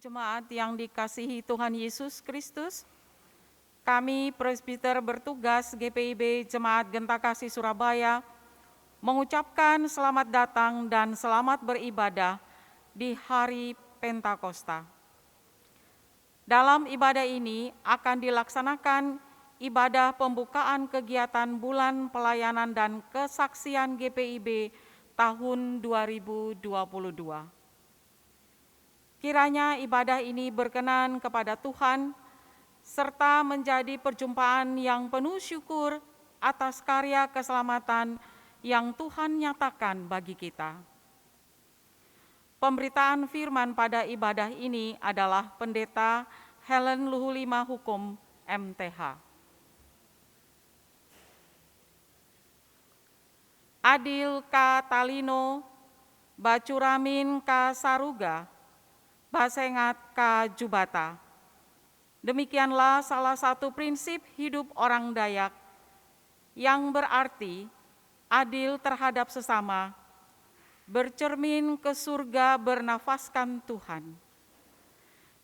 Jemaat yang dikasihi Tuhan Yesus Kristus, kami presbiter bertugas GPIB Jemaat Genta Kasih Surabaya mengucapkan selamat datang dan selamat beribadah di hari Pentakosta. Dalam ibadah ini akan dilaksanakan ibadah pembukaan kegiatan bulan pelayanan dan kesaksian GPIB tahun 2022. Kiranya ibadah ini berkenan kepada Tuhan, serta menjadi perjumpaan yang penuh syukur atas karya keselamatan yang Tuhan nyatakan bagi kita. Pemberitaan firman pada ibadah ini adalah Pendeta Helen Luhulima Hukum, MTH. Adil K. Talino, Bacuramin K. Saruga, Basengat K. Jubata. Demikianlah salah satu prinsip hidup orang Dayak yang berarti adil terhadap sesama, bercermin ke surga bernafaskan Tuhan.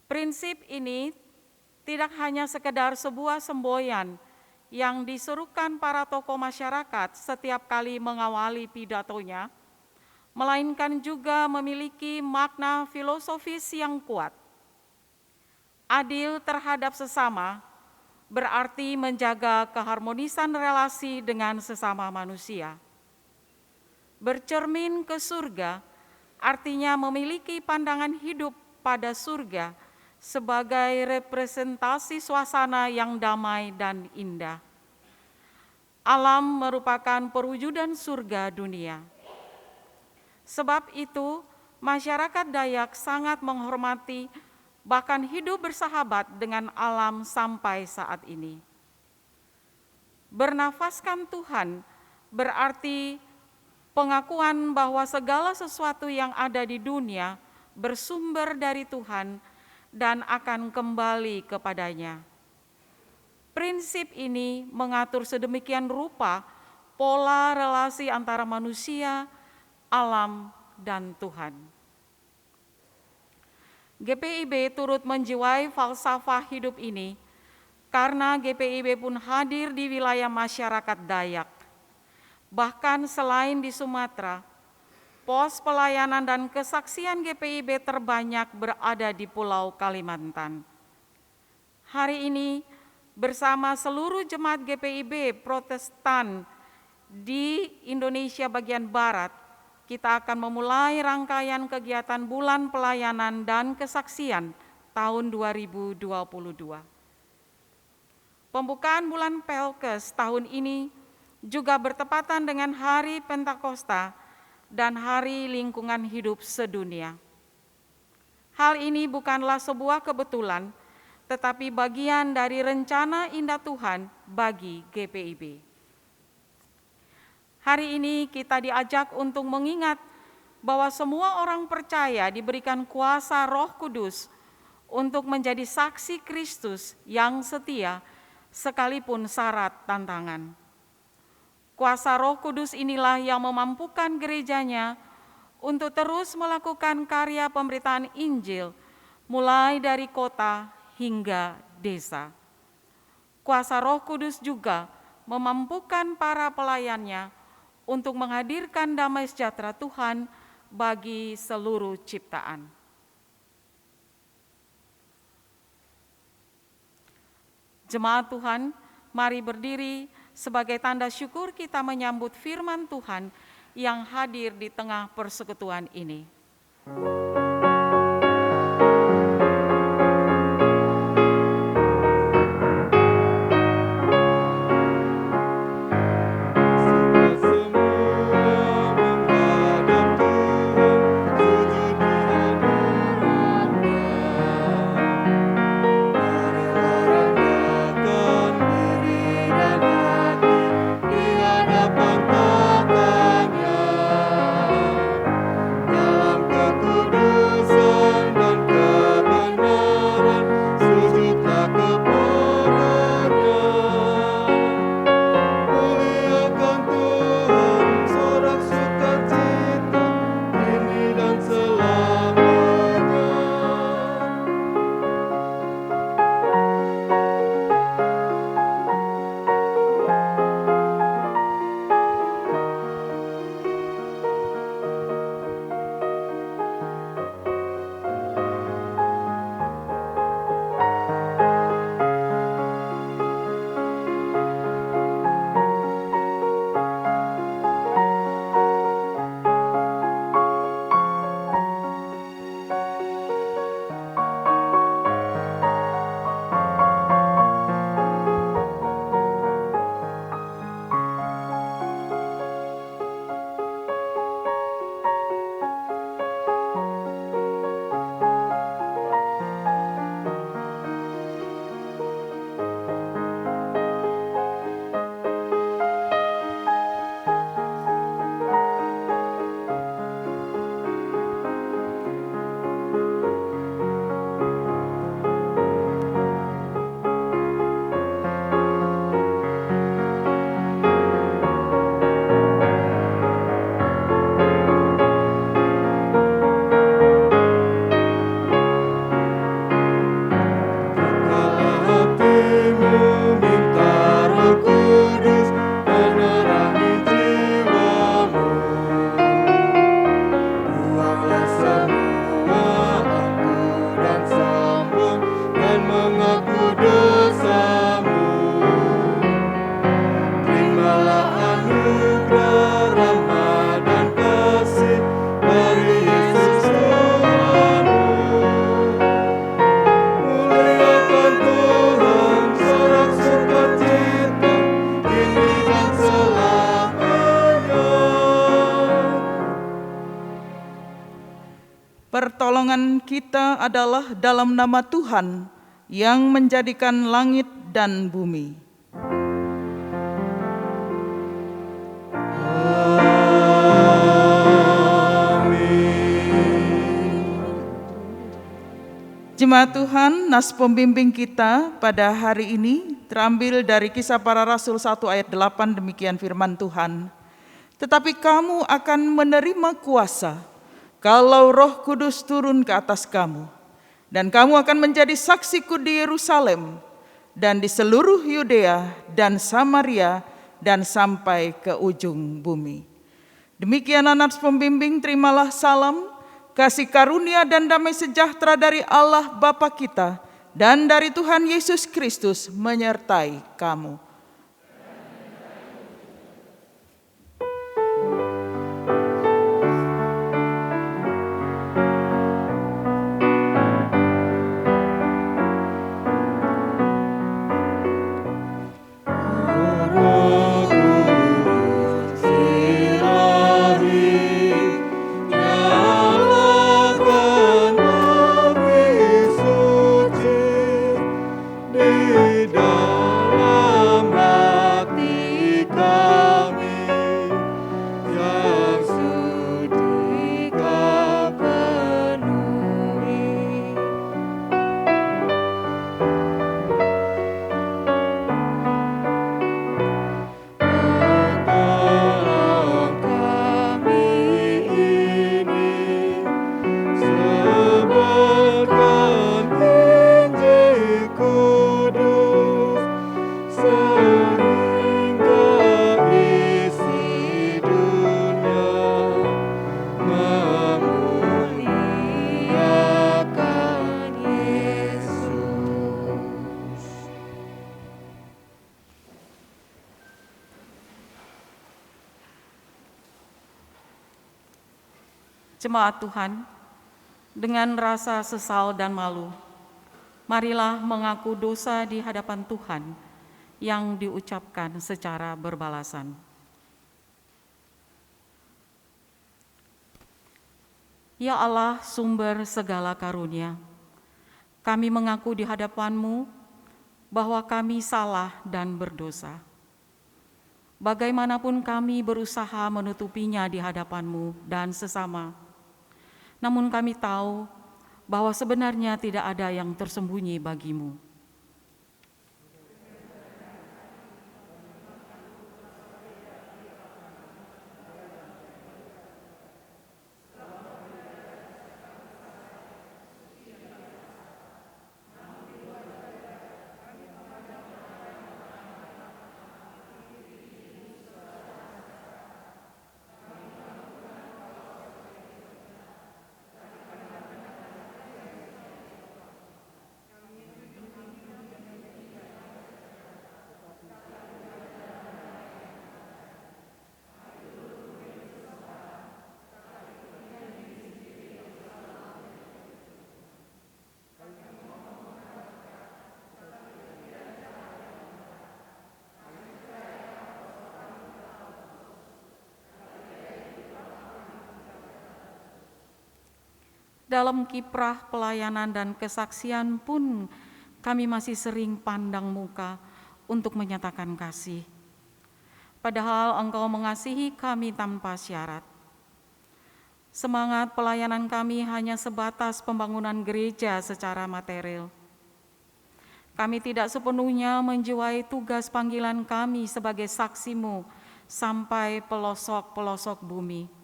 Prinsip ini tidak hanya sekedar sebuah semboyan yang diserukan para tokoh masyarakat setiap kali mengawali pidatonya, melainkan juga memiliki makna filosofis yang kuat. Adil terhadap sesama berarti menjaga keharmonisan relasi dengan sesama manusia. Bercermin ke surga artinya memiliki pandangan hidup pada surga sebagai representasi suasana yang damai dan indah. Alam merupakan perwujudan surga dunia. Sebab itu, masyarakat Dayak sangat menghormati bahkan hidup bersahabat dengan alam sampai saat ini. Bernafaskan Tuhan berarti pengakuan bahwa segala sesuatu yang ada di dunia bersumber dari Tuhan dan akan kembali kepadanya. Prinsip ini mengatur sedemikian rupa pola relasi antara manusia, alam, dan Tuhan. GPIB turut menjiwai falsafah hidup ini karena GPIB pun hadir di wilayah masyarakat Dayak. Bahkan selain di Sumatera, pos pelayanan dan kesaksian GPIB terbanyak berada di Pulau Kalimantan. Hari ini bersama seluruh jemaat GPIB Protestan di Indonesia bagian Barat, kita akan memulai rangkaian kegiatan bulan pelayanan dan kesaksian tahun 2022. Pembukaan bulan Pelkes tahun ini juga bertepatan dengan hari Pentakosta dan hari lingkungan hidup sedunia. Hal ini bukanlah sebuah kebetulan, tetapi bagian dari rencana indah Tuhan bagi GPIB. Hari ini kita diajak untuk mengingat bahwa semua orang percaya diberikan kuasa Roh Kudus untuk menjadi saksi Kristus yang setia sekalipun syarat tantangan. Kuasa Roh Kudus inilah yang memampukan gerejanya untuk terus melakukan karya pemberitaan Injil mulai dari kota hingga desa. Kuasa Roh Kudus juga memampukan para pelayannya untuk menghadirkan damai sejahtera Tuhan bagi seluruh ciptaan. Jemaat Tuhan, mari berdiri sebagai tanda syukur kita menyambut firman Tuhan yang hadir di tengah persekutuan ini. Dalam kekudusan Pertolongan kita adalah dalam nama Tuhan yang menjadikan langit dan bumi. Jemaat Tuhan, nas pembimbing kita pada hari ini terambil dari Kisah Para Rasul 1 ayat 8, demikian firman Tuhan. Tetapi kamu akan menerima kuasa kalau Roh Kudus turun ke atas kamu, dan kamu akan menjadi saksiku di Yerusalem dan di seluruh Yudea dan Samaria dan sampai ke ujung bumi. Demikian nas pembimbing, terimalah salam, kasih karunia dan damai sejahtera dari Allah Bapa kita dan dari Tuhan Yesus Kristus menyertai kamu. Jemaat Tuhan, dengan rasa sesal dan malu, marilah mengaku dosa di hadapan Tuhan yang diucapkan secara berbalasan. Ya Allah, sumber segala karunia, kami mengaku di hadapan-Mu bahwa kami salah dan berdosa. Bagaimanapun kami berusaha menutupinya di hadapan-Mu dan sesama, namun kami tahu bahwa sebenarnya tidak ada yang tersembunyi bagi-Mu. Dalam kiprah pelayanan dan kesaksian pun kami masih sering pandang muka untuk menyatakan kasih. Padahal Engkau mengasihi kami tanpa syarat. Semangat pelayanan kami hanya sebatas pembangunan gereja secara material. Kami tidak sepenuhnya menjiwai tugas panggilan kami sebagai saksi-Mu sampai pelosok-pelosok bumi.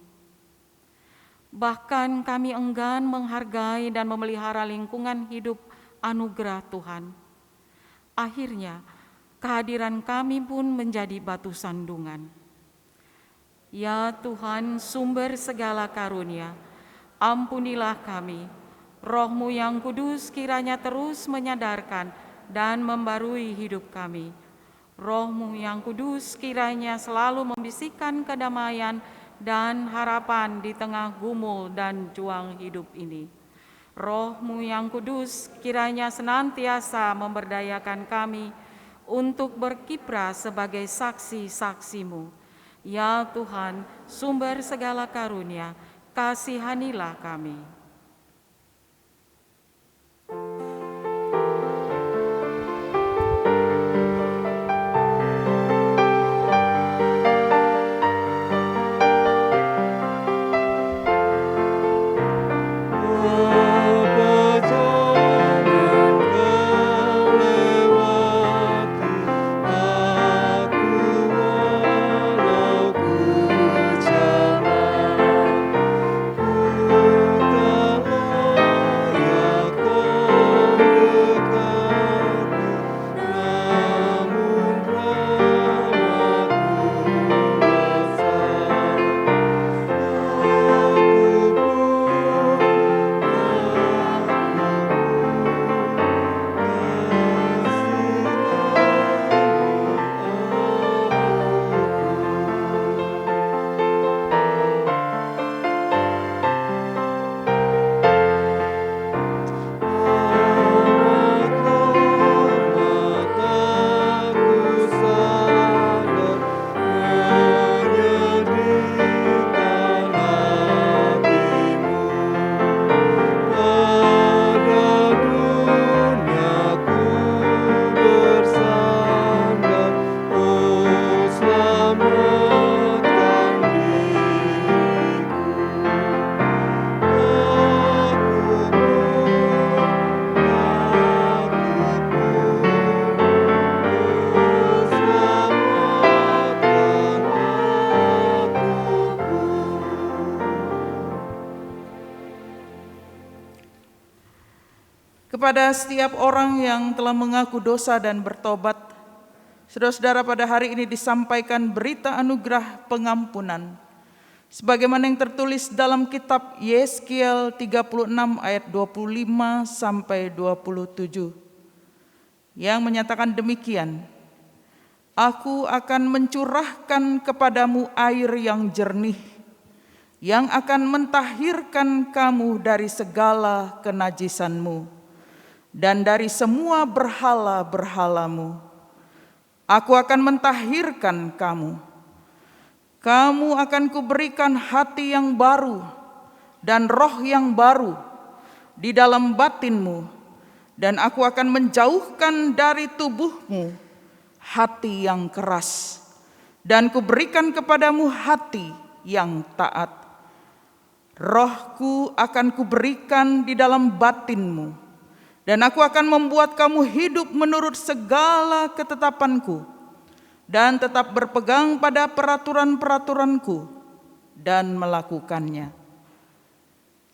Bahkan kami enggan menghargai dan memelihara lingkungan hidup anugerah Tuhan. Akhirnya, kehadiran kami pun menjadi batu sandungan. Ya Tuhan, sumber segala karunia, ampunilah kami. Roh-Mu yang kudus kiranya terus menyadarkan dan membarui hidup kami. Roh-Mu yang kudus kiranya selalu membisikkan kedamaian dan harapan di tengah gumul dan juang hidup ini. Roh-Mu yang kudus kiranya senantiasa memberdayakan kami untuk berkiprah sebagai saksi-saksi-Mu. Ya Tuhan, sumber segala karunia, kasihanilah kami. kepada setiap orang yang telah mengaku dosa dan bertobat. Saudara-saudara, pada hari ini disampaikan berita anugerah pengampunan sebagaimana yang tertulis dalam kitab Yeskiel 36 ayat 25 sampai 27 yang menyatakan demikian: Aku akan mencurahkan kepadamu air yang jernih yang akan mentahirkan kamu dari segala kenajisanmu dan dari semua berhala-berhalamu. Aku akan mentahirkan kamu. Kamu akan kuberikan hati yang baru dan roh yang baru di dalam batinmu, dan aku akan menjauhkan dari tubuhmu hati yang keras, dan kuberikan kepadamu hati yang taat. Rohku akan kuberikan di dalam batinmu, dan aku akan membuat kamu hidup menurut segala ketetapanku, dan tetap berpegang pada peraturan-peraturanku dan melakukannya.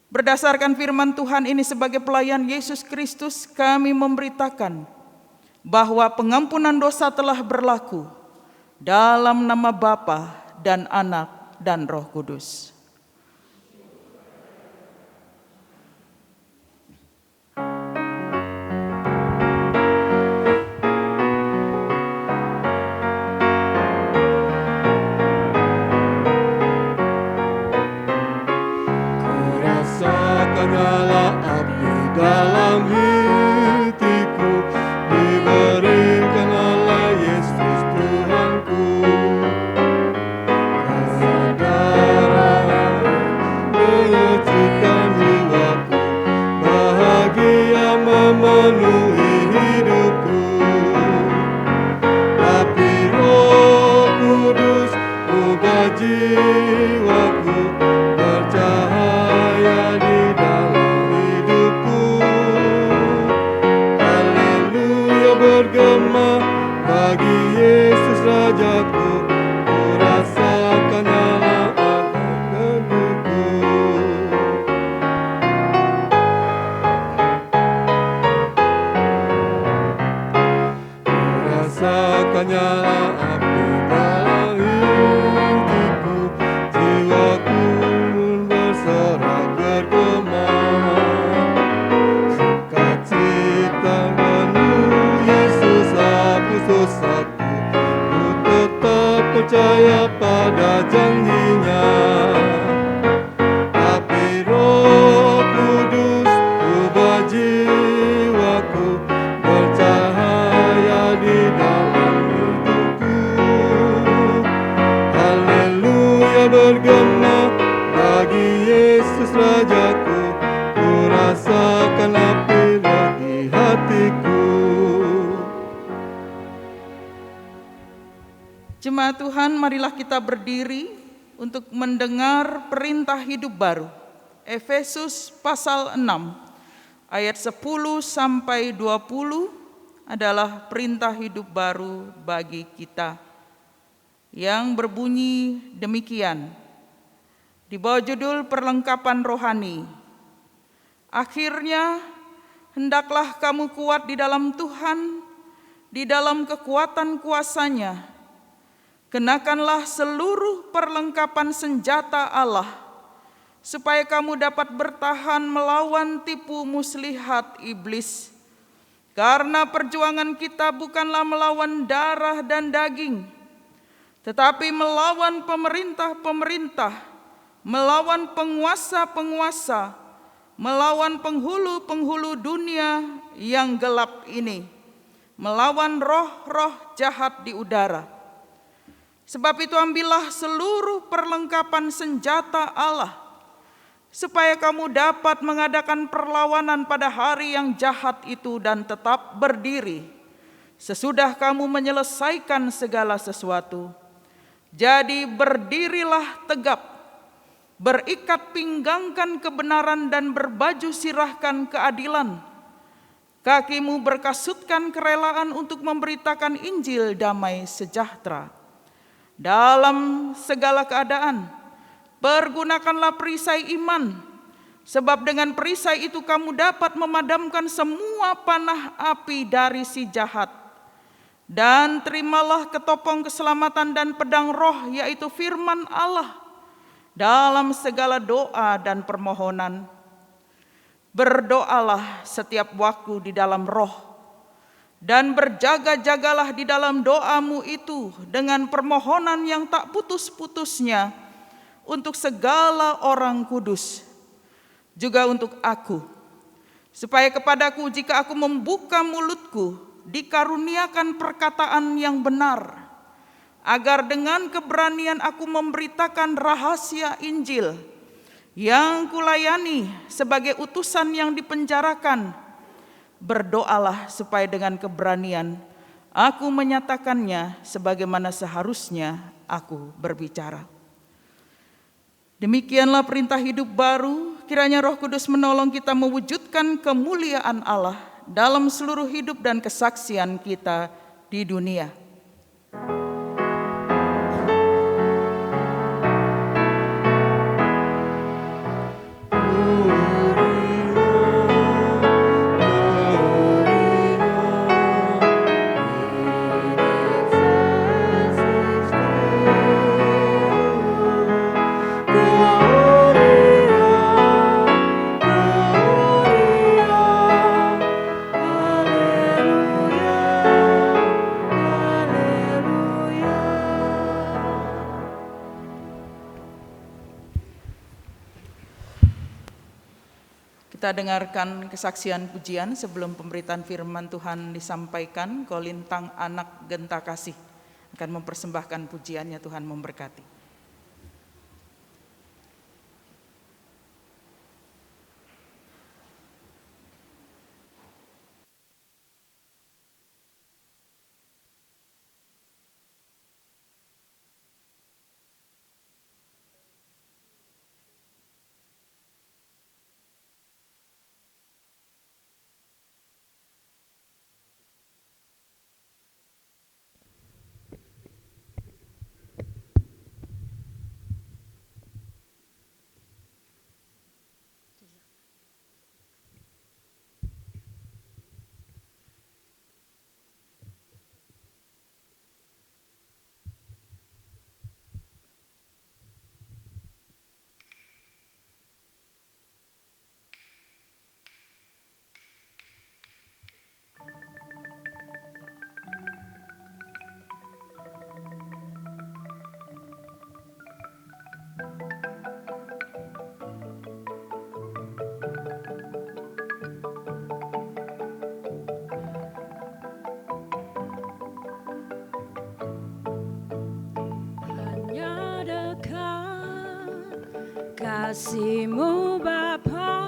Berdasarkan firman Tuhan ini, sebagai pelayan Yesus Kristus, kami memberitakan bahwa pengampunan dosa telah berlaku dalam nama Bapa dan Anak dan Roh Kudus. Nyala api dalam hatiku, diberikan oleh Yesus Tuhanku. Kesadaran menyucikan jiwaku, bahagia memenuhi hidupku. Api Roh Kudus ubah jiwaku, bercahaya di dalam hidupku. Haleluya, bergema bagi Yesus Rajaku, ku rasakan nyala akan teguhku. Ku rasakan nyala api dalam hidupku, jiwaku bersorak bergema. Sukacita penuh Yesus hapus dosaku, ku tetap percaya pada janjinya. Api Roh Kudus ubah jiwaku, bercahaya di dalam hidupku. Haleluya, bergema bagi Yesus Rajaku, ku rasakan api di hatiku. Jemaat Tuhan, marilah kita berdiri untuk mendengar perintah hidup baru. Efesus pasal 6 ayat 10 sampai 20 adalah perintah hidup baru bagi kita yang berbunyi demikian. Di bawah judul perlengkapan rohani. Akhirnya hendaklah kamu kuat di dalam Tuhan, di dalam kekuatan kuasa-Nya. Kenakanlah seluruh perlengkapan senjata Allah, supaya kamu dapat bertahan melawan tipu muslihat iblis. Karena perjuangan kita bukanlah melawan darah dan daging, tetapi melawan pemerintah-pemerintah, melawan penguasa-penguasa, melawan penghulu-penghulu dunia yang gelap ini, melawan roh-roh jahat di udara. Sebab itu ambillah seluruh perlengkapan senjata Allah, supaya kamu dapat mengadakan perlawanan pada hari yang jahat itu dan tetap berdiri sesudah kamu menyelesaikan segala sesuatu. Jadi berdirilah tegap, berikat pinggangkan kebenaran dan berbaju sirahkan keadilan. Kakimu berkasutkan kerelaan untuk memberitakan Injil damai sejahtera. Dalam segala keadaan, pergunakanlah perisai iman, Sebab dengan perisai itu kamu dapat memadamkan semua panah api dari si jahat. Dan terimalah ketopong keselamatan dan pedang roh, yaitu firman Allah, dalam segala doa dan permohonan. Berdoalah setiap waktu di dalam roh, dan berjaga-jagalah di dalam doamu itu dengan permohonan yang tak putus-putusnya untuk segala orang kudus, juga untuk aku, supaya kepadaku jika aku membuka mulutku dikaruniakan perkataan yang benar, agar dengan keberanian aku memberitakan rahasia Injil yang kulayani sebagai utusan yang dipenjarakan. Berdoalah supaya dengan keberanian aku menyatakannya sebagaimana seharusnya aku berbicara. Demikianlah perintah hidup baru, kiranya Roh Kudus menolong kita mewujudkan kemuliaan Allah dalam seluruh hidup dan kesaksian kita di dunia. Kita dengarkan kesaksian pujian sebelum pemberitaan firman Tuhan disampaikan. Kolintang Anak Genta Kasih akan mempersembahkan pujiannya. Tuhan memberkati. Kasih-Mu Bapa,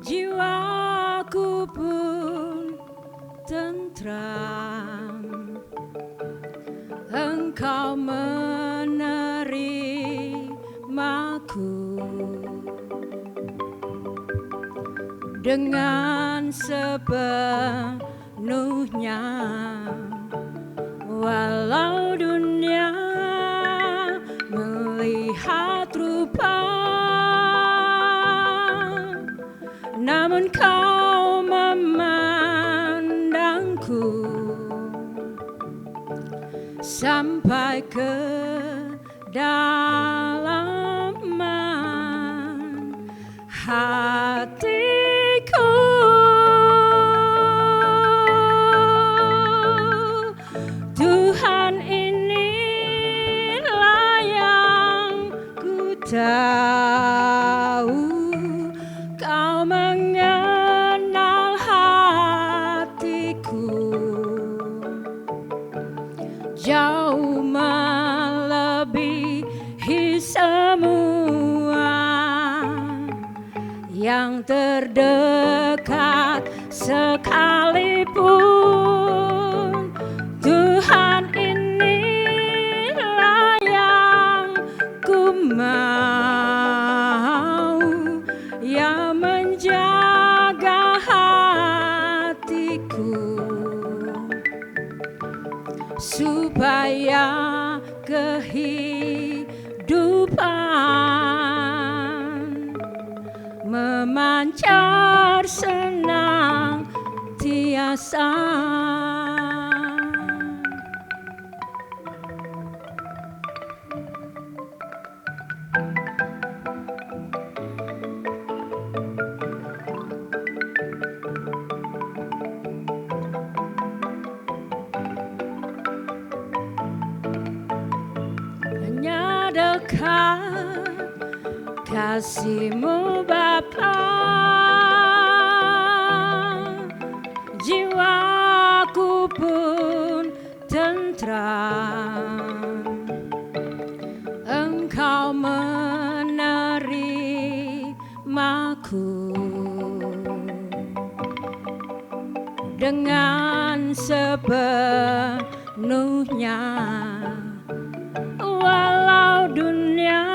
jiwaku pun tentram. Engkau menerimaku dengan sepenuhnya, walau dunia melihat rupa, namun Kau memandangku sampai ke dalaman hatiku. Tuhan, inilah yang ku tahu, Kau mengenal hatiku jauh melebihi semua yang terdekat sekalipun. Tuhan, inilah yang ku mau, yang menjaga hatiku supaya kehidupan memancar senang tiasa. Hanya dekat kasih-Mu Bapa, jiwaku pun tentram. Engkau menerimaku dengan sepenuhnya. Walau dunia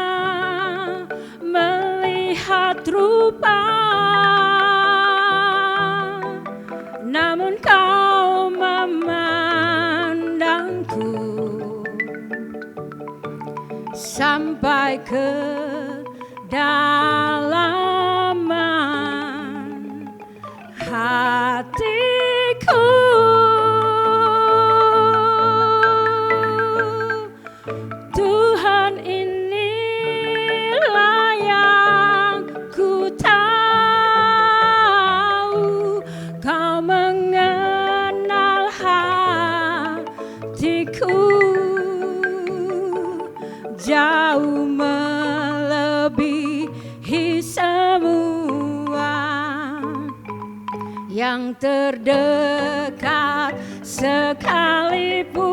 melihat rupa, namun Kau memandangku sampai ke dalaman hatiku. Tuhan, inilah yang ku tahu, Kau mengenal hatiku jauh melebihi semua yang terdekat sekalipun.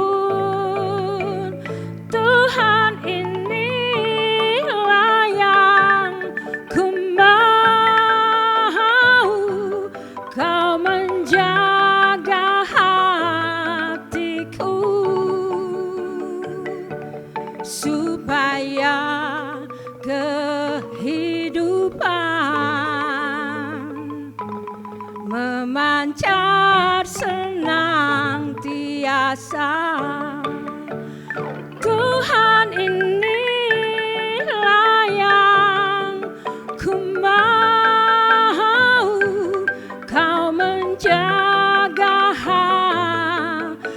Tuhan, inilah yang ku mau, Kau menjaga hatiku supaya kehidupan memancar senang tiasa. Tuhan, inilah yang ku mau, Kau menjaga hatiku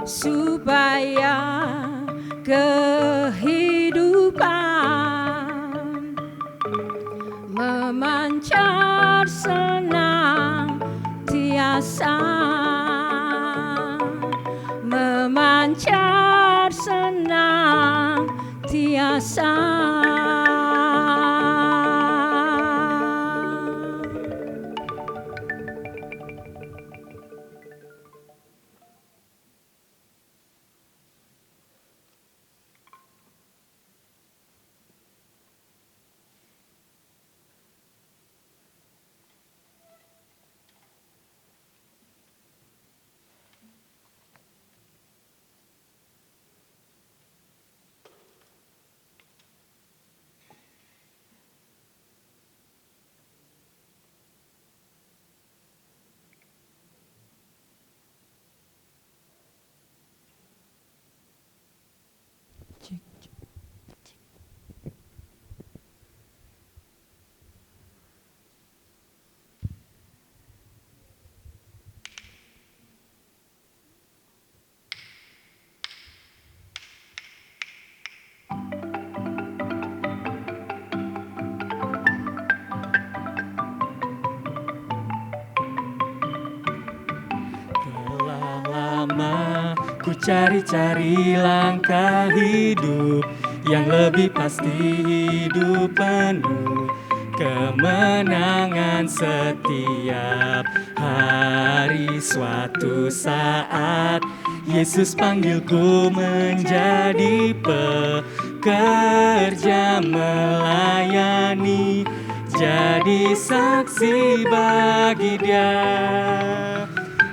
supaya kehidupan memancar senang tiasa, memancar senang tiasa. Ku cari-cari langkah hidup yang lebih pasti, hidup penuh kemenangan setiap hari. Suatu saat Yesus panggilku menjadi pekerja melayani, jadi saksi bagi Dia.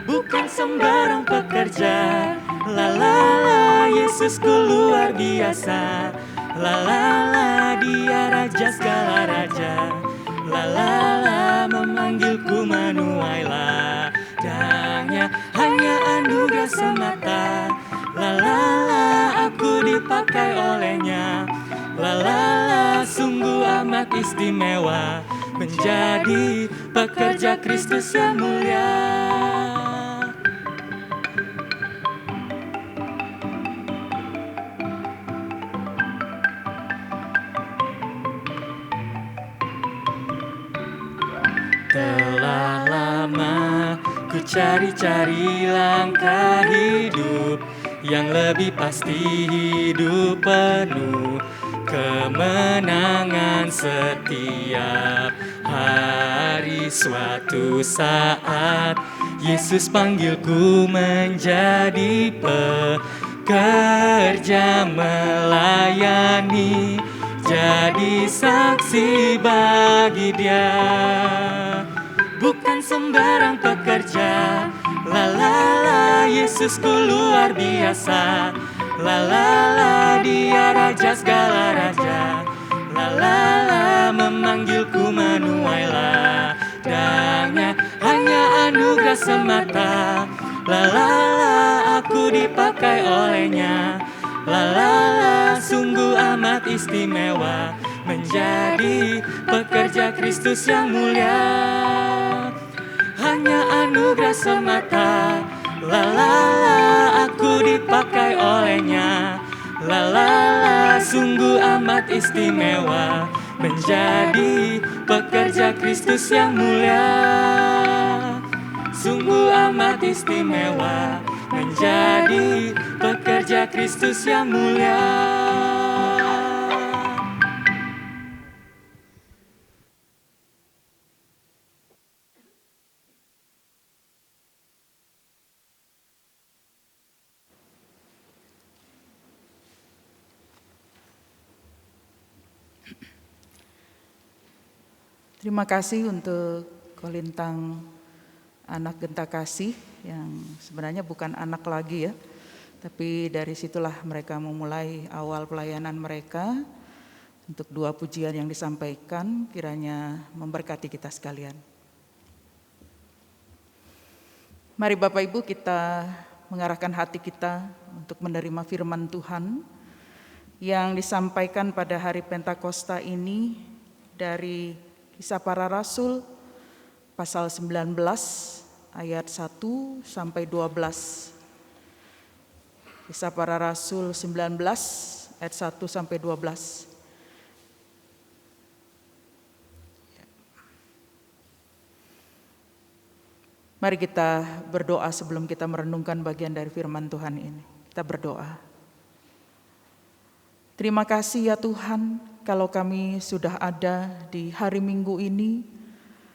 Bukan sembarang pekerja, la la la, Yesusku luar biasa. La la la, Dia raja segala raja. La la la, memanggilku menuai ladangnya, hanya anugerah semata. La la la, aku dipakai olehnya. La la la, sungguh amat istimewa, menjadi pekerja Kristus yang mulia. Telah lama ku cari-cari langkah hidup yang lebih pasti, hidup penuh kemenangan setiap hari. Suatu saat Yesus panggilku menjadi pekerja, melayani, jadi saksi bagi Dia. Bukan sembarang pekerja, la la la, Yesusku luar biasa. La la la, Dia raja segala raja. La la la, memanggilku menuai ladangnya, hanya anugerah semata. La la la, aku dipakai olehnya. La la la, sungguh amat istimewa, menjadi pekerja Kristus yang mulia. Hanya anugerah semata. La la la, aku dipakai olehnya. La la la, sungguh amat istimewa, menjadi pekerja Kristus yang mulia. Sungguh amat istimewa, menjadi pekerja Kristus yang mulia. Terima kasih untuk Kolintang Anak Genta Kasih yang sebenarnya bukan anak lagi ya, tapi dari situlah mereka memulai awal pelayanan mereka. Untuk 2 pujian yang disampaikan kiranya memberkati kita sekalian. Mari Bapak Ibu kita mengarahkan hati kita untuk menerima firman Tuhan yang disampaikan pada hari Pentakosta ini dari Kisah Para Rasul pasal 19 ayat 1 sampai 12. Kisah Para Rasul 19 ayat 1 sampai 12. Mari kita berdoa sebelum kita merenungkan bagian dari firman Tuhan ini. Kita berdoa. Terima kasih ya Tuhan, kalau kami sudah ada di hari Minggu ini,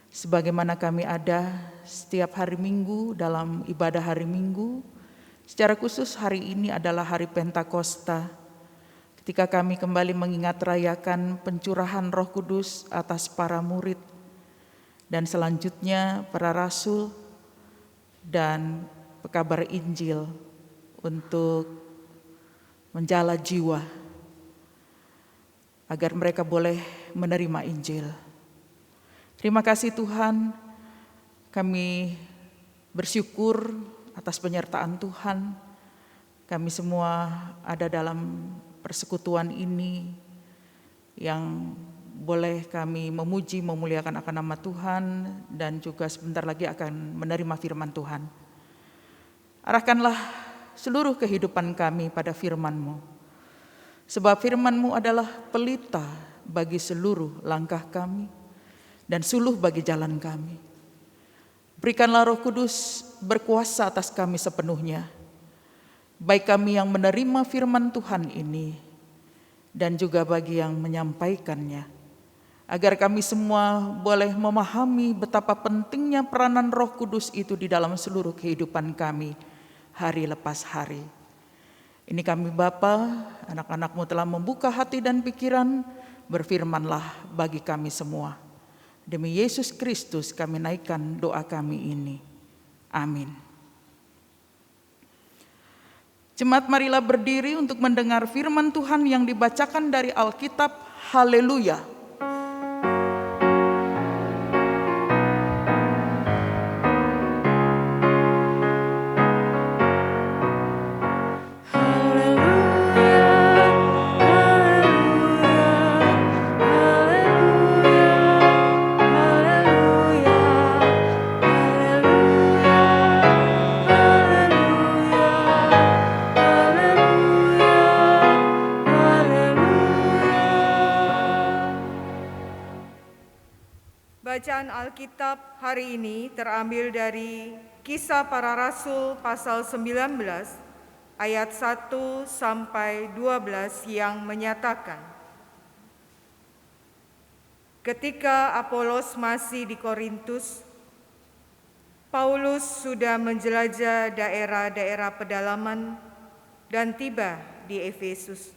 sebagaimana kami ada setiap hari Minggu dalam ibadah hari Minggu. Secara khusus hari ini adalah hari Pentakosta, ketika kami kembali mengingat rayakan pencurahan Roh Kudus atas para murid, dan selanjutnya para rasul dan pekabar Injil untuk menjala jiwa, agar mereka boleh menerima Injil. Terima kasih Tuhan, kami bersyukur atas penyertaan Tuhan. Kami semua ada dalam persekutuan ini yang boleh kami memuji, memuliakan akan nama Tuhan, dan juga sebentar lagi akan menerima firman Tuhan. Arahkanlah seluruh kehidupan kami pada firman-Mu. Sebab firman-Mu adalah pelita bagi seluruh langkah kami dan suluh bagi jalan kami. Berikanlah Roh Kudus berkuasa atas kami sepenuhnya, baik kami yang menerima firman Tuhan ini dan juga bagi yang menyampaikannya, agar kami semua boleh memahami betapa pentingnya peranan Roh Kudus itu di dalam seluruh kehidupan kami hari lepas hari. Ini kami Bapa, anak-anak-Mu telah membuka hati dan pikiran, berfirmanlah bagi kami semua. Demi Yesus Kristus kami naikkan doa kami ini. Amin. Jemaat, marilah berdiri untuk mendengar firman Tuhan yang dibacakan dari Alkitab. Haleluya. Bacaan Alkitab hari ini terambil dari Kisah Para Rasul pasal 19 ayat 1 sampai 12 yang menyatakan, ketika Apolos masih di Korintus, Paulus sudah menjelajah daerah-daerah pedalaman dan tiba di Efesus.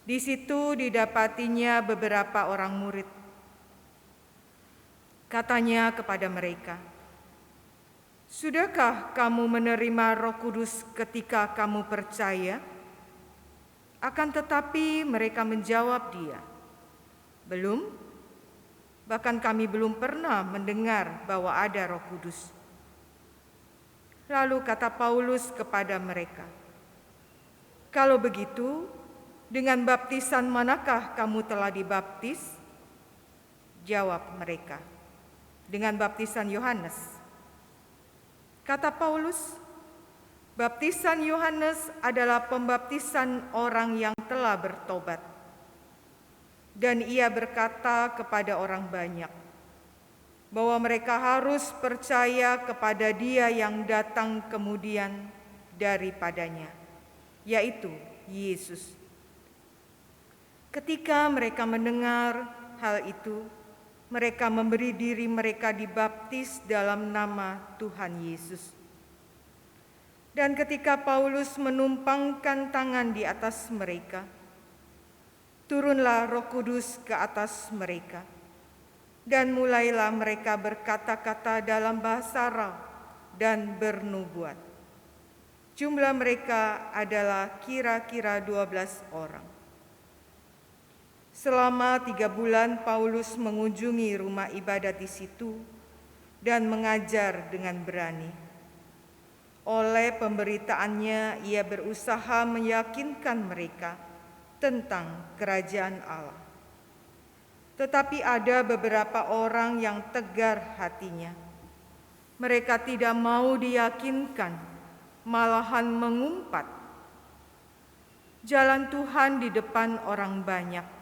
Di situ didapatinya beberapa orang murid. Katanya kepada mereka, "Sudahkah kamu menerima Roh Kudus ketika kamu percaya?" Akan tetapi mereka menjawab dia, "Belum, bahkan kami belum pernah mendengar bahwa ada Roh Kudus." Lalu kata Paulus kepada mereka, "Kalau begitu, dengan baptisan manakah kamu telah dibaptis?" Jawab mereka, "Dengan baptisan Yohanes." Kata Paulus, "Baptisan Yohanes adalah pembaptisan orang yang telah bertobat." Dan ia berkata kepada orang banyak bahwa mereka harus percaya kepada Dia yang datang kemudian daripadanya, yaitu Yesus. Ketika mereka mendengar hal itu, mereka memberi diri mereka dibaptis dalam nama Tuhan Yesus. Dan ketika Paulus menumpangkan tangan di atas mereka, turunlah Roh Kudus ke atas mereka, dan mulailah mereka berkata-kata dalam bahasa roh dan bernubuat. Jumlah mereka adalah kira-kira 12 orang. Selama 3 bulan Paulus mengunjungi rumah ibadat di situ dan mengajar dengan berani. Oleh pemberitaannya ia berusaha meyakinkan mereka tentang kerajaan Allah. Tetapi ada beberapa orang yang tegar hatinya. Mereka tidak mau diyakinkan, malahan mengumpat. Jalan Tuhan di depan orang banyak.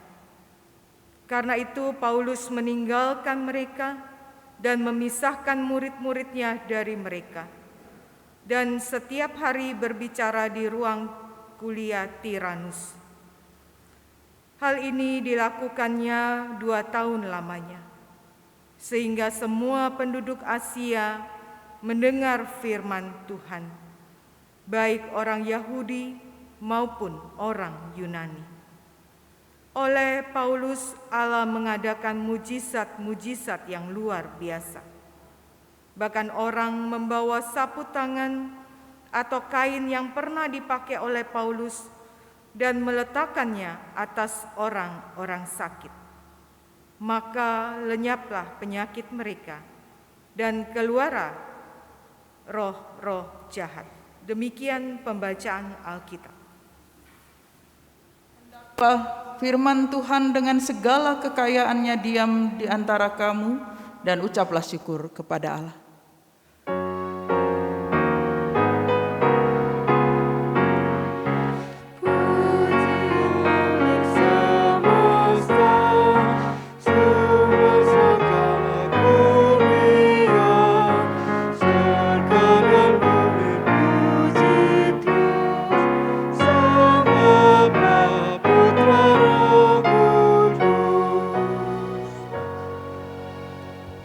Karena itu Paulus meninggalkan mereka dan memisahkan murid-muridnya dari mereka, dan setiap hari berbicara di ruang kuliah Tiranus. Hal ini dilakukannya 2 tahun lamanya, sehingga semua penduduk Asia mendengar firman Tuhan, baik orang Yahudi maupun orang Yunani. Oleh Paulus, Allah mengadakan mujizat-mujizat yang luar biasa. Bahkan orang membawa sapu tangan atau kain yang pernah dipakai oleh Paulus dan meletakkannya atas orang-orang sakit. Maka lenyaplah penyakit mereka dan keluarlah roh-roh jahat. Demikian pembacaan Alkitab. Firman Tuhan dengan segala kekayaannya diam di antara kamu, dan ucaplah syukur kepada Allah.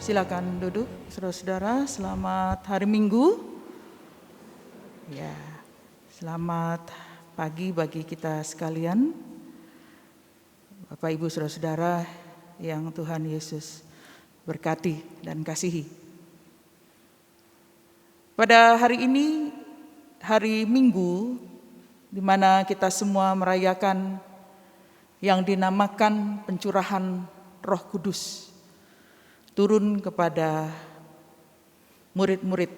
Silakan duduk, saudara-saudara. Selamat hari Minggu. Ya, selamat pagi bagi kita sekalian. Bapak, Ibu, saudara-saudara yang Tuhan Yesus berkati dan kasihi. Pada hari ini, hari Minggu, di mana kita semua merayakan yang dinamakan pencurahan Roh Kudus turun kepada murid-murid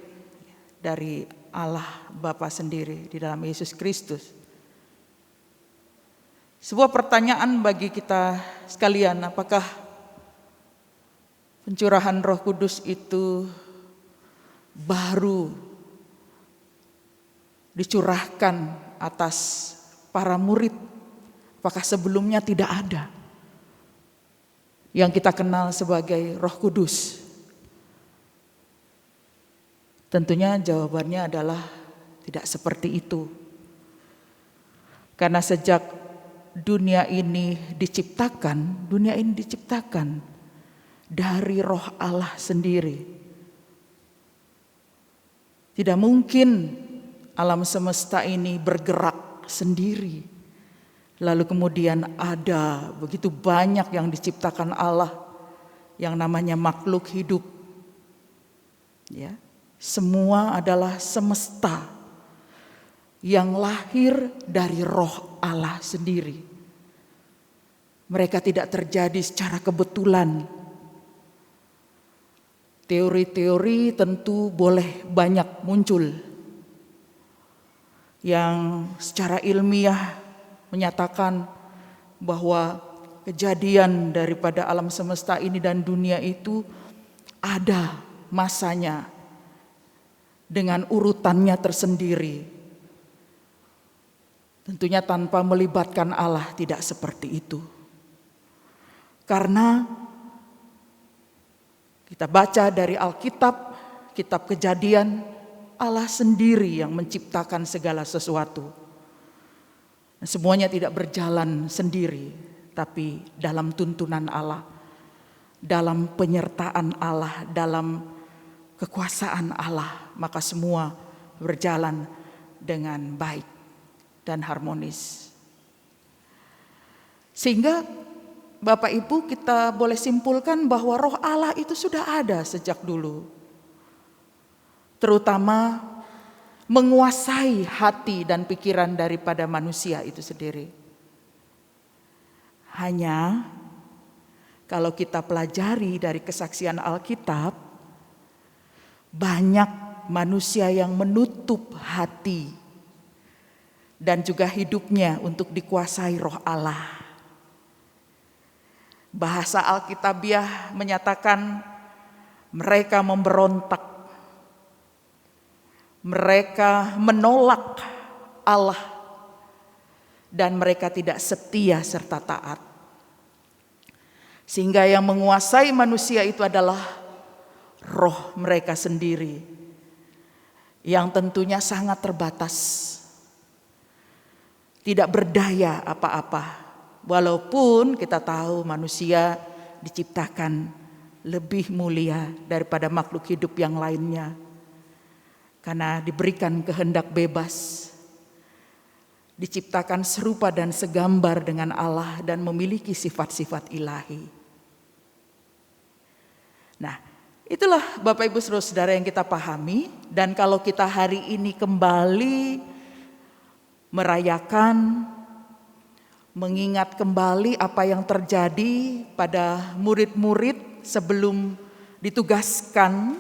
dari Allah Bapa sendiri di dalam Yesus Kristus. Sebuah pertanyaan bagi kita sekalian, apakah pencurahan Roh Kudus itu baru dicurahkan atas para murid? Apakah sebelumnya tidak ada? yang kita kenal sebagai Roh Kudus? Tentunya jawabannya adalah tidak seperti itu. Karena sejak dunia ini diciptakan dari Roh Allah sendiri. Tidak mungkin alam semesta ini bergerak sendiri. Lalu kemudian ada begitu banyak yang diciptakan Allah yang namanya makhluk hidup. Ya, semua adalah semesta yang lahir dari Roh Allah sendiri. Mereka tidak terjadi secara kebetulan. Teori-teori tentu boleh banyak muncul yang secara ilmiah menyatakan bahwa kejadian daripada alam semesta ini dan dunia itu ada masanya dengan urutannya tersendiri. Tentunya tanpa melibatkan Allah tidak seperti itu. Karena kita baca dari Alkitab, kitab Kejadian, Allah sendiri yang menciptakan segala sesuatu. Semuanya tidak berjalan sendiri, tapi dalam tuntunan Allah, dalam penyertaan Allah, dalam kekuasaan Allah, maka semua berjalan dengan baik dan harmonis. Sehingga Bapak Ibu, kita boleh simpulkan bahwa Roh Allah itu sudah ada sejak dulu. Terutama menguasai hati dan pikiran daripada manusia itu sendiri. Hanya kalau kita pelajari dari kesaksian Alkitab, banyak manusia yang menutup hati dan juga hidupnya untuk dikuasai Roh Allah. Bahasa Alkitabiah menyatakan mereka memberontak, mereka menolak Allah, dan mereka tidak setia serta taat. Sehingga yang menguasai manusia itu adalah roh mereka sendiri, yang tentunya sangat terbatas, tidak berdaya apa-apa. Walaupun kita tahu manusia diciptakan lebih mulia daripada makhluk hidup yang lainnya, karena diberikan kehendak bebas, diciptakan serupa dan segambar dengan Allah dan memiliki sifat-sifat ilahi. Nah, itulah Bapak Ibu Saudara yang kita pahami. Dan kalau kita hari ini kembali merayakan, mengingat kembali apa yang terjadi pada murid-murid sebelum ditugaskan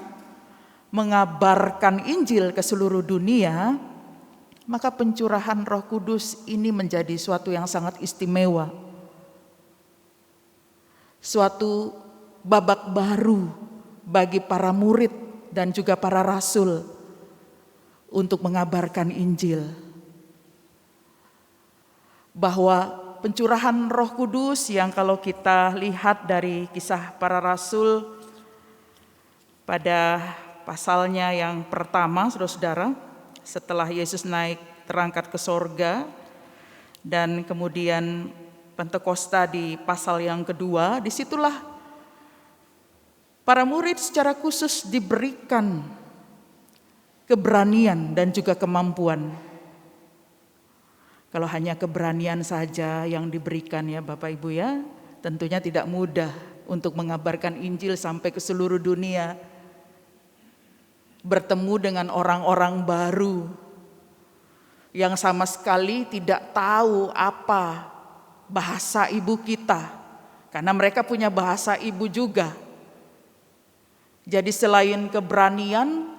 mengabarkan Injil ke seluruh dunia, maka pencurahan Roh Kudus ini menjadi suatu yang sangat istimewa. Suatu babak baru bagi para murid dan juga para rasul untuk mengabarkan Injil. Bahwa pencurahan Roh Kudus yang kalau kita lihat dari Kisah Para Rasul pada pasalnya yang pertama, saudara-saudara, setelah Yesus naik terangkat ke sorga, dan kemudian Pentakosta di pasal yang kedua, disitulah para murid secara khusus diberikan keberanian dan juga kemampuan. Kalau hanya keberanian saja yang diberikan ya Bapak Ibu ya, tentunya tidak mudah untuk mengabarkan Injil sampai ke seluruh dunia. Bertemu dengan orang-orang baru yang sama sekali tidak tahu apa bahasa ibu kita, karena mereka punya bahasa ibu juga. Jadi selain keberanian,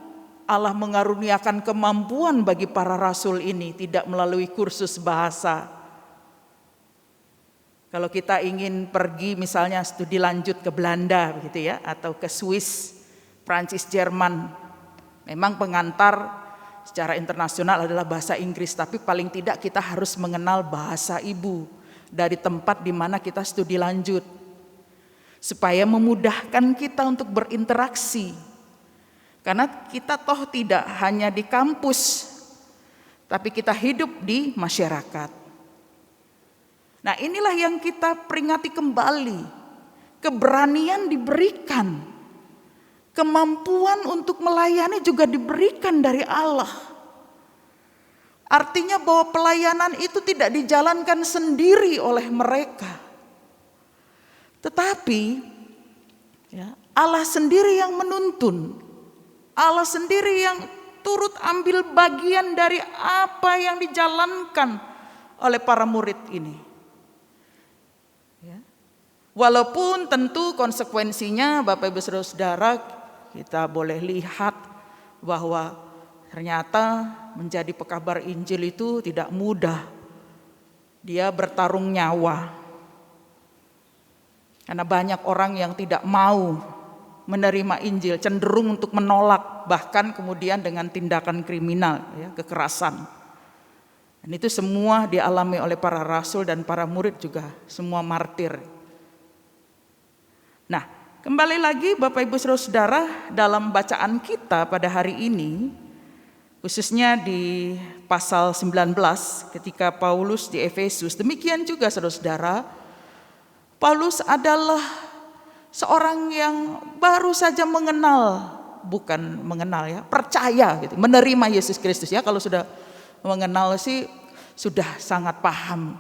Allah mengaruniakan kemampuan bagi para rasul ini tidak melalui kursus bahasa. Kalau kita ingin pergi misalnya studi lanjut ke Belanda begitu ya, atau ke Swiss, Prancis, Jerman, memang pengantar secara internasional adalah bahasa Inggris, tapi paling tidak kita harus mengenal bahasa ibu dari tempat di mana kita studi lanjut. supaya memudahkan kita untuk berinteraksi. Karena kita toh tidak hanya di kampus, tapi kita hidup di masyarakat. Nah, inilah yang kita peringati kembali. Keberanian diberikan, kemampuan untuk melayani juga diberikan dari Allah. Artinya bahwa pelayanan itu tidak dijalankan sendiri oleh mereka, tetapi ya, Allah sendiri yang menuntun, Allah sendiri yang turut ambil bagian dari apa yang dijalankan oleh para murid ini. Walaupun tentu konsekuensinya Bapak Ibu Saudara, kita boleh lihat bahwa ternyata menjadi pekabar Injil itu tidak mudah. Dia bertarung nyawa. Karena banyak orang yang tidak mau menerima Injil, cenderung untuk menolak, bahkan kemudian dengan tindakan kriminal, ya, kekerasan. Dan itu semua dialami oleh para rasul dan para murid juga, semua martir. Nah, kembali lagi Bapak Ibu Saudara, dalam bacaan kita pada hari ini, khususnya di pasal 19 ketika Paulus di Efesus, demikian juga saudara-saudara, Paulus adalah seorang yang baru saja percaya gitu, menerima Yesus Kristus ya. Kalau sudah mengenal sih sudah sangat paham.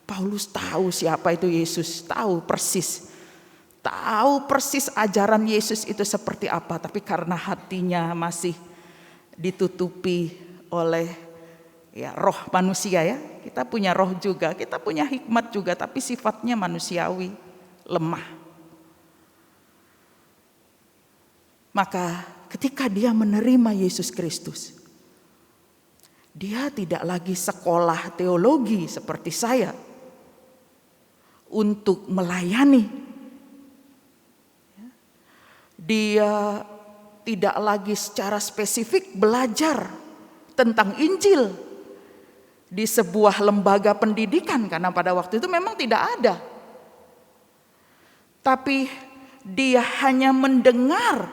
Paulus tahu siapa itu Yesus, tahu persis ajaran Yesus itu seperti apa, tapi karena hatinya masih ditutupi oleh ya roh manusia ya. Kita punya roh juga, kita punya hikmat juga, tapi sifatnya manusiawi, lemah. Maka ketika dia menerima Yesus Kristus, dia tidak lagi sekolah teologi seperti saya untuk melayani. Dia tidak lagi secara spesifik belajar tentang Injil di sebuah lembaga pendidikan, karena pada waktu itu memang tidak ada. Tapi dia hanya mendengar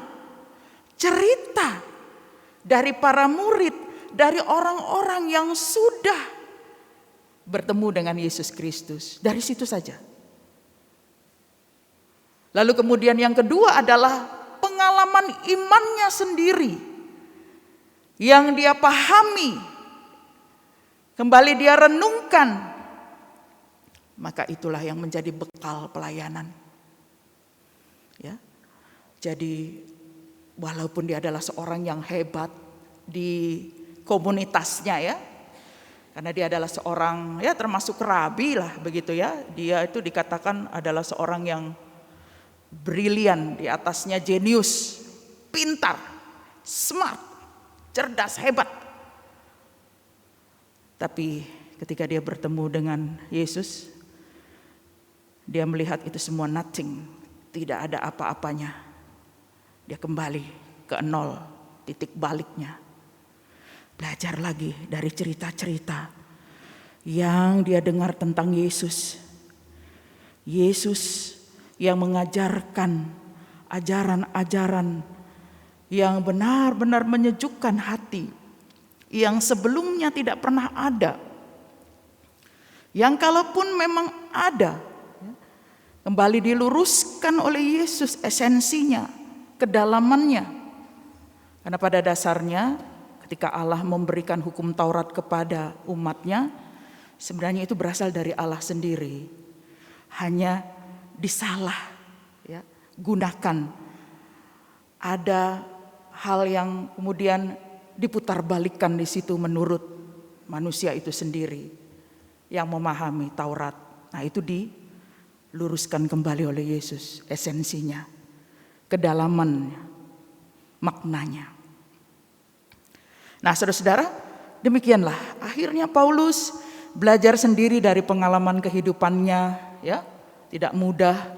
cerita dari para murid, dari orang-orang yang sudah bertemu dengan Yesus Kristus. Dari situ saja. Lalu kemudian yang kedua adalah pengalaman imannya sendiri yang dia pahami, kembali dia renungkan, maka itulah yang menjadi bekal pelayanan. Ya, jadi walaupun dia adalah seorang yang hebat di komunitasnya ya, karena dia adalah seorang ya termasuk rabi lah begitu ya, dia itu dikatakan adalah seorang yang brilian, di atasnya jenius, pintar, smart, cerdas, hebat. Tapi ketika dia bertemu dengan Yesus, dia melihat itu semua nothing, tidak ada apa-apanya. Dia kembali ke nol, titik baliknya. Belajar lagi dari cerita-cerita yang dia dengar tentang Yesus. Yesus yang mengajarkan ajaran-ajaran yang benar-benar menyejukkan hati, yang sebelumnya tidak pernah ada, yang kalaupun memang ada, kembali diluruskan oleh Yesus esensinya, kedalamannya. Karena pada dasarnya ketika Allah memberikan hukum Taurat kepada umatnya, sebenarnya itu berasal dari Allah sendiri, hanya disalah ya, gunakan. Ada hal yang kemudian diputarbalikkan di situ menurut manusia itu sendiri yang memahami Taurat. Nah, itu diluruskan kembali oleh Yesus esensinya, kedalamannya, maknanya. Nah, saudara-saudara, demikianlah akhirnya Paulus belajar sendiri dari pengalaman kehidupannya ya. Tidak mudah.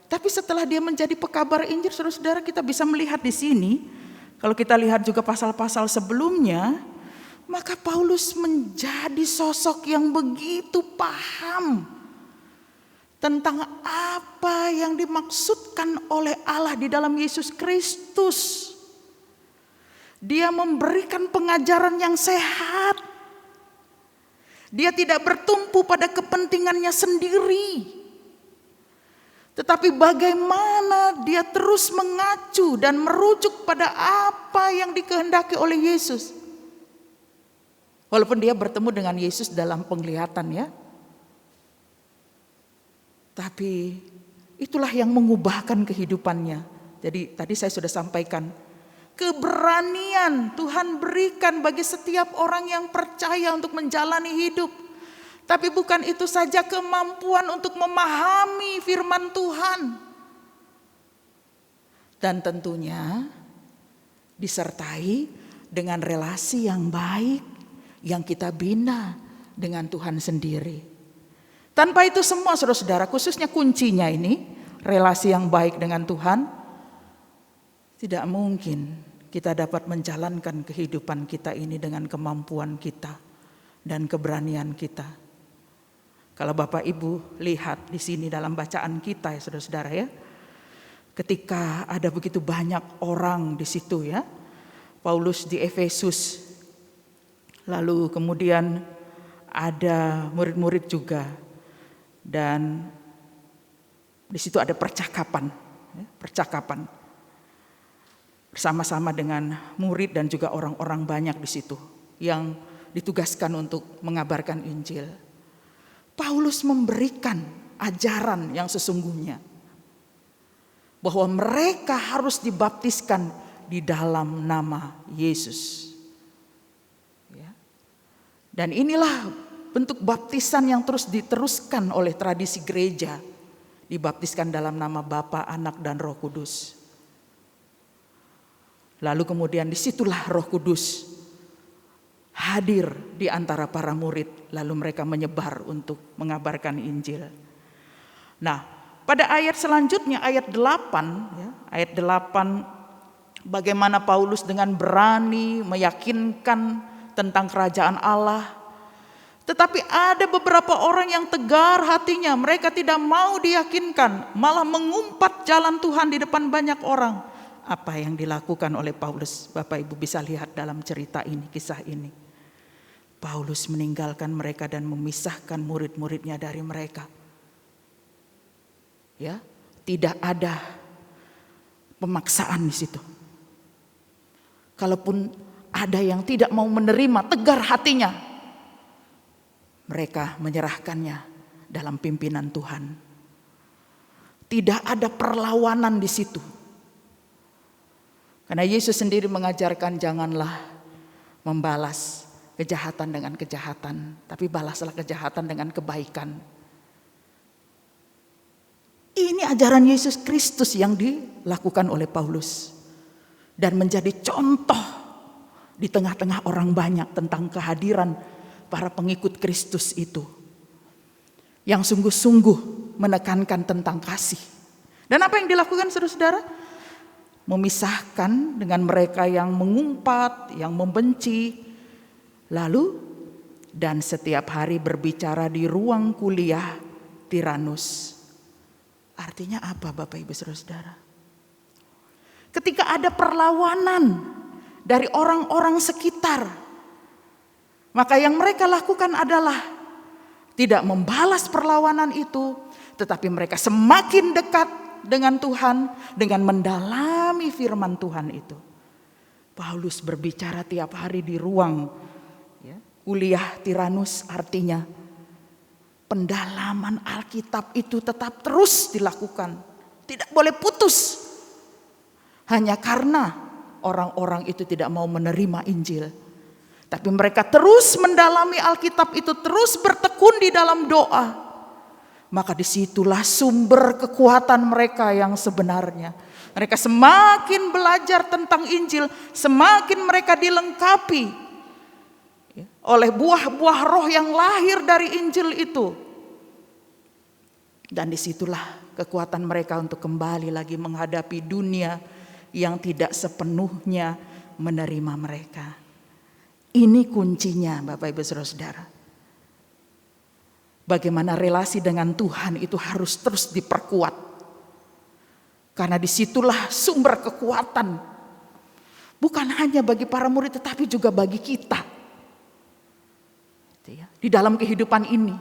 Tapi setelah dia menjadi pekabar Injil, saudara-saudara, kita bisa melihat di sini, kalau kita lihat juga pasal-pasal sebelumnya, maka Paulus menjadi sosok yang begitu paham tentang apa yang dimaksudkan oleh Allah di dalam Yesus Kristus. Dia memberikan pengajaran yang sehat. Dia tidak bertumpu pada kepentingannya sendiri, tetapi bagaimana dia terus mengacu dan merujuk pada apa yang dikehendaki oleh Yesus. Walaupun dia bertemu dengan Yesus dalam penglihatan ya, tapi itulah yang mengubahkan kehidupannya. Jadi tadi saya sudah sampaikan, keberanian Tuhan berikan bagi setiap orang yang percaya untuk menjalani hidup. Tapi bukan itu saja, kemampuan untuk memahami firman Tuhan. Dan tentunya disertai dengan relasi yang baik yang kita bina dengan Tuhan sendiri. Tanpa itu semua saudara-saudara, khususnya kuncinya ini, relasi yang baik dengan Tuhan, tidak mungkin kita dapat menjalankan kehidupan kita ini dengan kemampuan kita dan keberanian kita. Kalau Bapak Ibu lihat di sini dalam bacaan kita ya saudara-saudara ya, ketika ada begitu banyak orang di situ ya, Paulus di Efesus, lalu kemudian ada murid-murid juga, dan di situ ada percakapan bersama-sama dengan murid dan juga orang-orang banyak di situ yang ditugaskan untuk mengabarkan Injil. Paulus memberikan ajaran yang sesungguhnya bahwa mereka harus dibaptiskan di dalam nama Yesus. Ya. Dan inilah bentuk baptisan yang terus diteruskan oleh tradisi gereja, dibaptiskan dalam nama Bapa, Anak, dan Roh Kudus. Lalu kemudian disitulah Roh Kudus hadir di antara para murid, lalu mereka menyebar untuk mengabarkan Injil. Nah, pada ayat selanjutnya, ayat 8, ya, ayat 8, bagaimana Paulus dengan berani meyakinkan tentang kerajaan Allah. Tetapi ada beberapa orang yang tegar hatinya, mereka tidak mau diyakinkan, malah mengumpat jalan Tuhan di depan banyak orang. Apa yang dilakukan oleh Paulus, Bapak Ibu bisa lihat dalam cerita ini, kisah ini. Paulus meninggalkan mereka dan memisahkan murid-muridnya dari mereka. Ya, tidak ada pemaksaan di situ. Kalaupun ada yang tidak mau menerima, tegar hatinya, mereka menyerahkannya dalam pimpinan Tuhan. Tidak ada perlawanan di situ. Karena Yesus sendiri mengajarkan janganlah membalas kejahatan dengan kejahatan, tapi balaslah kejahatan dengan kebaikan. Ini ajaran Yesus Kristus yang dilakukan oleh Paulus dan menjadi contoh di tengah-tengah orang banyak tentang kehadiran para pengikut Kristus itu yang sungguh-sungguh menekankan tentang kasih. Dan apa yang dilakukan saudara-saudara? Memisahkan dengan mereka yang mengumpat, yang membenci. Lalu dan setiap hari berbicara di ruang kuliah Tiranus. Artinya apa Bapak Ibu Saudara-saudara? Ketika ada perlawanan dari orang-orang sekitar, maka yang mereka lakukan adalah tidak membalas perlawanan itu, tetapi mereka semakin dekat dengan Tuhan dengan mendalami firman Tuhan itu. Paulus berbicara tiap hari di ruang kuliah Tiranus, artinya pendalaman Alkitab itu tetap terus dilakukan. Tidak boleh putus. Hanya karena orang-orang itu tidak mau menerima Injil. Tapi mereka terus mendalami Alkitab itu, terus bertekun di dalam doa. Maka disitulah sumber kekuatan mereka yang sebenarnya. Mereka semakin belajar tentang Injil, semakin mereka dilengkapi oleh buah-buah roh yang lahir dari Injil itu. Dan disitulah kekuatan mereka untuk kembali lagi menghadapi dunia yang tidak sepenuhnya menerima mereka. Ini kuncinya Bapak Ibu Saudara-saudara. bagaimana relasi dengan Tuhan itu harus terus diperkuat. Karena disitulah sumber kekuatan. Bukan hanya bagi para murid tetapi juga bagi kita. Di dalam kehidupan ini.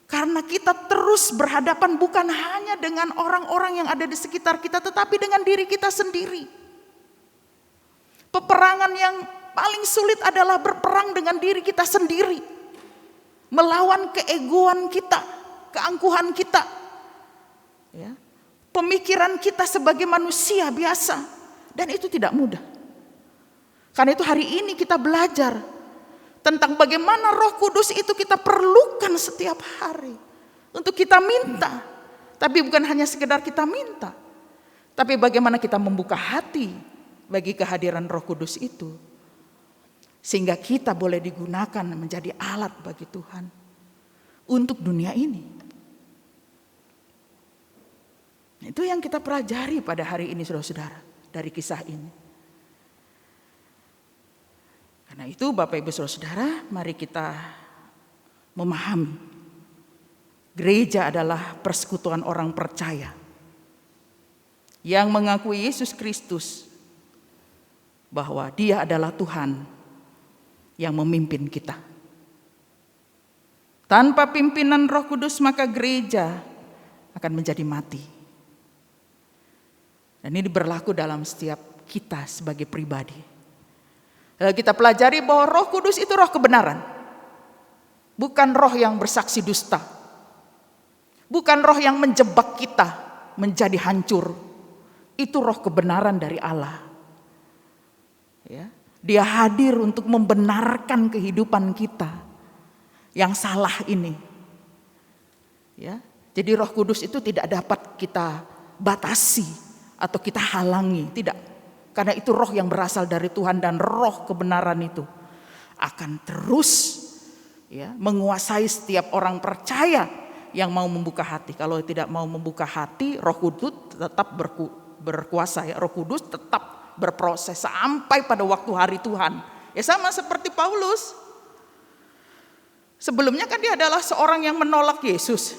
Karena kita terus berhadapan bukan hanya dengan orang-orang yang ada di sekitar kita, tetapi dengan diri kita sendiri. Peperangan yang paling sulit adalah berperang dengan diri kita sendiri. Melawan keegoan kita, keangkuhan kita. Ya. Pemikiran kita sebagai manusia biasa. Dan itu tidak mudah. Karena itu hari ini kita belajar tentang bagaimana Roh Kudus itu kita perlukan setiap hari. Untuk kita minta. Tapi bukan hanya sekedar kita minta. Tapi bagaimana kita membuka hati bagi kehadiran Roh Kudus itu. Sehingga kita boleh digunakan menjadi alat bagi Tuhan. Untuk dunia ini. Itu yang kita pelajari pada hari ini saudara-saudara. Dari kisah ini. Karena itu Bapak Ibu Saudara-saudara, mari kita memahami. Gereja adalah persekutuan orang percaya. Yang mengakui Yesus Kristus. Bahwa Dia adalah Tuhan yang memimpin kita. Tanpa pimpinan Roh Kudus maka gereja akan menjadi mati. Dan ini berlaku dalam setiap kita sebagai pribadi. Kita pelajari bahwa Roh Kudus itu roh kebenaran. Bukan roh yang bersaksi dusta. Bukan roh yang menjebak kita menjadi hancur. Itu roh kebenaran dari Allah. Ya. Dia hadir untuk membenarkan kehidupan kita yang salah ini. Ya. Jadi Roh Kudus itu tidak dapat kita batasi atau kita halangi, tidak. Karena itu roh yang berasal dari Tuhan dan roh kebenaran itu akan terus ya, menguasai setiap orang percaya yang mau membuka hati. Kalau tidak mau membuka hati, Roh Kudus tetap berkuasa ya. Roh Kudus tetap berproses sampai pada waktu hari Tuhan. Ya sama seperti Paulus. Sebelumnya kan dia adalah seorang yang menolak Yesus.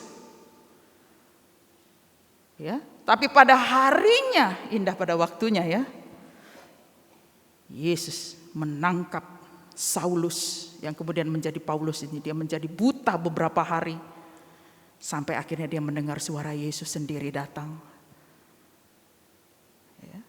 Ya, tapi pada harinya, indah pada waktunya ya, Yesus menangkap Saulus yang kemudian menjadi Paulus ini. Dia menjadi buta beberapa hari. Sampai akhirnya dia mendengar suara Yesus sendiri datang. Ya.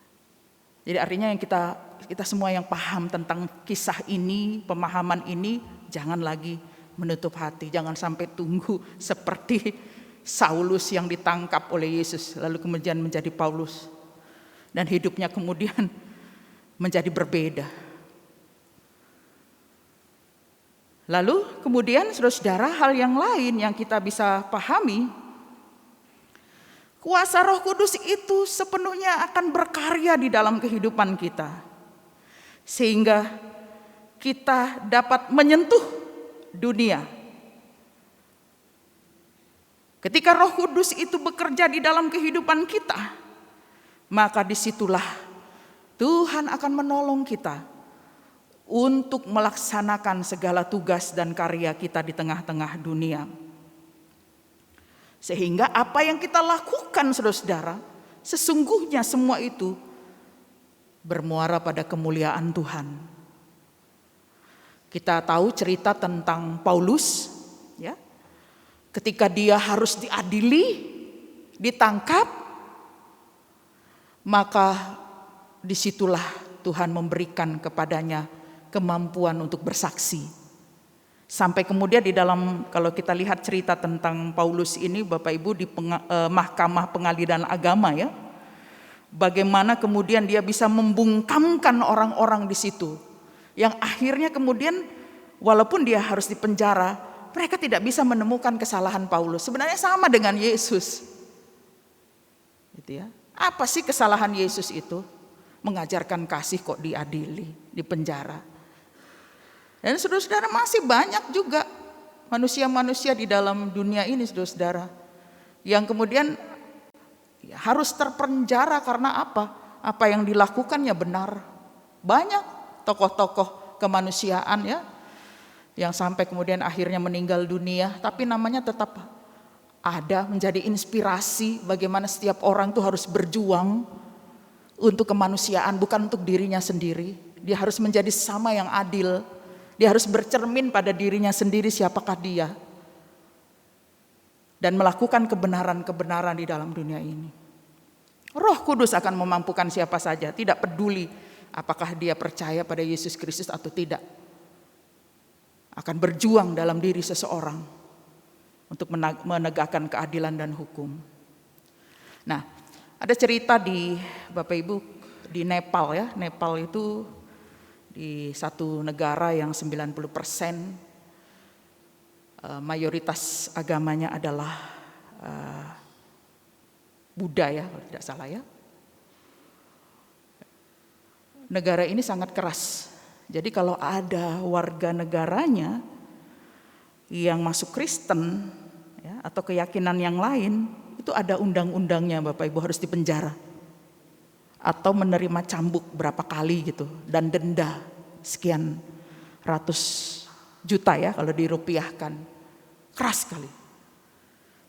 Jadi artinya yang kita semua yang paham tentang kisah ini, pemahaman ini, jangan lagi menutup hati. Jangan sampai tunggu seperti Saulus yang ditangkap oleh Yesus lalu kemudian menjadi Paulus. Dan hidupnya kemudian menjadi berbeda. Lalu kemudian saudara-saudara, hal yang lain yang kita bisa pahami, kuasa Roh Kudus itu sepenuhnya akan berkarya di dalam kehidupan kita. Sehingga kita dapat menyentuh dunia. Ketika Roh Kudus itu bekerja di dalam kehidupan kita, maka disitulah Tuhan akan menolong kita untuk melaksanakan segala tugas dan karya kita di tengah-tengah dunia. Sehingga apa yang kita lakukan saudara-saudara, sesungguhnya semua itu bermuara pada kemuliaan Tuhan. Kita tahu cerita tentang Paulus, ya. Ketika dia harus diadili, ditangkap, maka disitulah Tuhan memberikan kepadanya kemampuan untuk bersaksi. Sampai kemudian di dalam, kalau kita lihat cerita tentang Paulus ini Bapak Ibu di Mahkamah Pengadilan Agama ya. Bagaimana kemudian dia bisa membungkamkan orang-orang di situ. Yang akhirnya kemudian walaupun dia harus dipenjara, mereka tidak bisa menemukan kesalahan Paulus. Sebenarnya sama dengan Yesus. Gitu ya. Apa sih kesalahan Yesus itu? Mengajarkan kasih kok diadili, dipenjara. Dan saudara-saudara masih banyak juga manusia-manusia di dalam dunia ini saudara-saudara. Yang kemudian ya, harus terpenjara karena apa? Apa yang dilakukannya benar. Banyak tokoh-tokoh kemanusiaan ya. yang sampai kemudian akhirnya meninggal dunia, tapi namanya tetap ada, menjadi inspirasi bagaimana setiap orang tuh harus berjuang untuk kemanusiaan, bukan untuk dirinya sendiri. Dia harus menjadi sama yang adil. Dia harus bercermin pada dirinya sendiri siapakah dia, dan melakukan kebenaran-kebenaran di dalam dunia ini. Roh Kudus akan memampukan siapa saja, tidak peduli apakah dia percaya pada Yesus Kristus atau tidak. Akan berjuang dalam diri seseorang untuk menegakkan keadilan dan hukum. Nah, ada cerita di Bapak Ibu di Nepal ya. Nepal itu di satu negara yang 90% mayoritas agamanya adalah Buddha ya, kalau tidak salah ya. Negara ini sangat keras. Jadi kalau ada warga negaranya yang masuk Kristen ya, atau keyakinan yang lain, itu ada undang-undangnya Bapak Ibu, harus dipenjara. Atau menerima cambuk berapa kali gitu, dan denda sekian ratus juta ya kalau dirupiahkan. Keras sekali.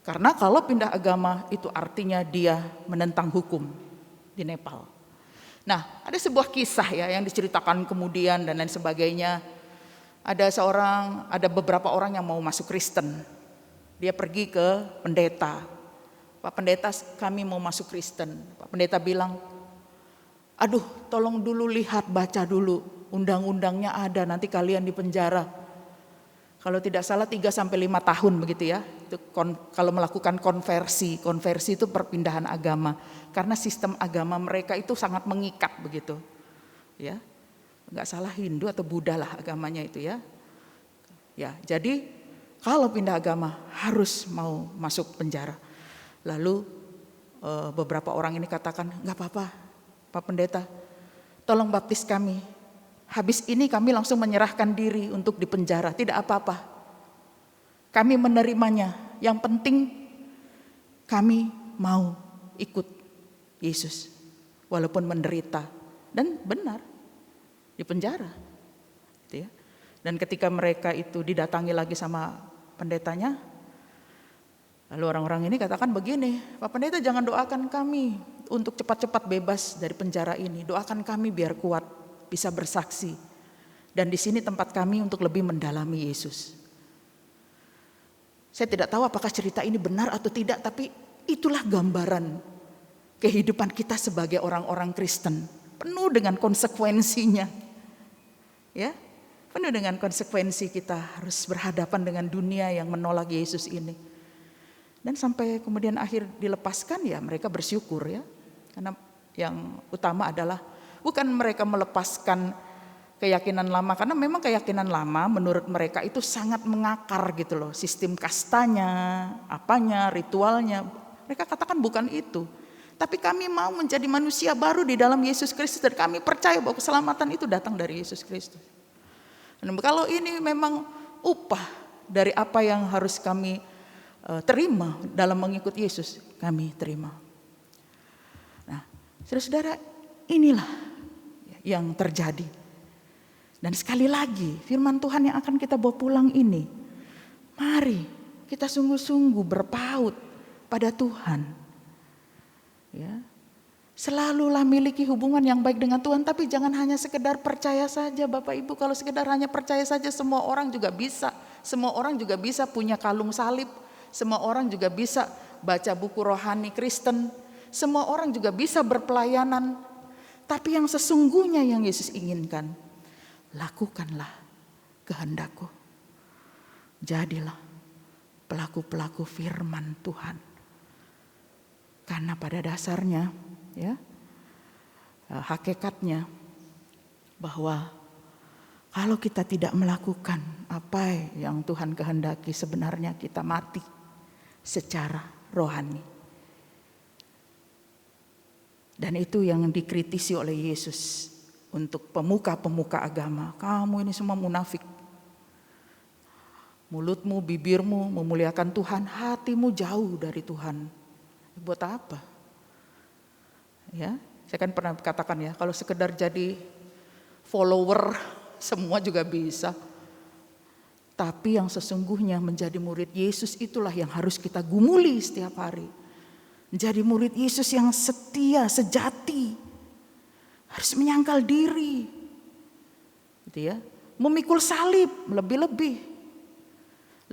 Karena kalau pindah agama itu artinya dia menentang hukum di Nepal. Nah, ada sebuah kisah ya yang diceritakan kemudian dan lain sebagainya. Ada beberapa orang yang mau masuk Kristen. Dia pergi ke pendeta. Pak pendeta, kami mau masuk Kristen. Pak pendeta bilang, aduh tolong dulu lihat, baca dulu. Undang-undangnya ada, nanti kalian dipenjara. Kalau tidak salah 3-5 tahun begitu ya. Itu kalau melakukan konversi itu perpindahan agama. Karena sistem agama mereka itu sangat mengikat begitu. Ya. Enggak salah Hindu atau Buddha lah agamanya itu ya. Ya, jadi kalau pindah agama harus mau masuk penjara. Lalu beberapa orang ini katakan, enggak apa-apa Pak Pendeta, tolong baptis kami. Habis ini kami langsung menyerahkan diri untuk dipenjara, tidak apa-apa. Kami menerimanya, yang penting kami mau ikut Yesus. Walaupun menderita, dan benar dipenjara. Gitu ya. Dan ketika mereka itu didatangi lagi sama pendetanya, lalu orang-orang ini katakan begini, Pak Pendeta jangan doakan kami untuk cepat-cepat bebas dari penjara ini. Doakan kami biar kuat, bisa bersaksi. Dan di sini tempat kami untuk lebih mendalami Yesus. Saya tidak tahu apakah cerita ini benar atau tidak, tapi itulah gambaran kehidupan kita sebagai orang-orang Kristen. Penuh dengan konsekuensinya. Ya, penuh dengan konsekuensi kita harus berhadapan dengan dunia yang menolak Yesus ini. Dan sampai kemudian akhir dilepaskan ya mereka bersyukur ya. Karena yang utama adalah bukan mereka melepaskan keyakinan lama, karena memang keyakinan lama menurut mereka itu sangat mengakar gitu loh. Sistem kastanya, apanya, ritualnya. Mereka katakan bukan itu. Tapi kami mau menjadi manusia baru di dalam Yesus Kristus dan kami percaya bahwa keselamatan itu datang dari Yesus Kristus. Dan kalau ini memang upah dari apa yang harus kami terima dalam mengikut Yesus, kami terima. Nah, saudara-saudara, inilah yang terjadi. Dan sekali lagi firman Tuhan yang akan kita bawa pulang ini, mari kita sungguh-sungguh berpaut pada Tuhan. Ya, selalulah miliki hubungan yang baik dengan Tuhan, tapi jangan hanya sekedar percaya saja Bapak Ibu. Kalau sekedar hanya percaya saja semua orang juga bisa. Semua orang juga bisa punya kalung salib. Semua orang juga bisa baca buku rohani Kristen. Semua orang juga bisa berpelayanan. Tapi yang sesungguhnya yang Yesus inginkan, lakukanlah kehendakku. Jadilah pelaku-pelaku firman Tuhan. Karena pada dasarnya ya hakikatnya bahwa kalau kita tidak melakukan apa yang Tuhan kehendaki, sebenarnya kita mati secara rohani. Dan itu yang dikritisi oleh Yesus untuk pemuka-pemuka agama. Kamu ini semua munafik. Mulutmu, bibirmu memuliakan Tuhan, hatimu jauh dari Tuhan. Buat apa? Ya, saya kan pernah katakan ya, kalau sekedar jadi follower semua juga bisa. Tapi yang sesungguhnya menjadi murid Yesus itulah yang harus kita gumuli setiap hari. Menjadi murid Yesus yang setia, sejati. Harus menyangkal diri. Gitu ya. Memikul salib lebih-lebih.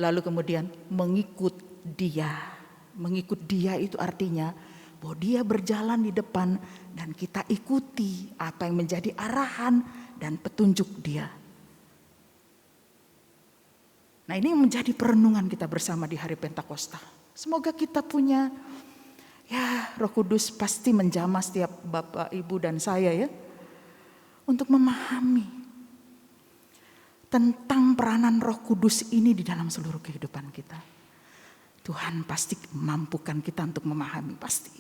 Lalu kemudian mengikut Dia. Mengikut Dia itu artinya bahwa Dia berjalan di depan dan kita ikuti apa yang menjadi arahan dan petunjuk Dia. Nah, ini menjadi perenungan kita bersama di hari Pentakosta. Semoga kita punya, Roh Kudus pasti menjamah setiap Bapak, Ibu dan saya ya, untuk memahami tentang peranan Roh Kudus ini di dalam seluruh kehidupan kita. Tuhan pasti mampukan kita untuk memahami, pasti.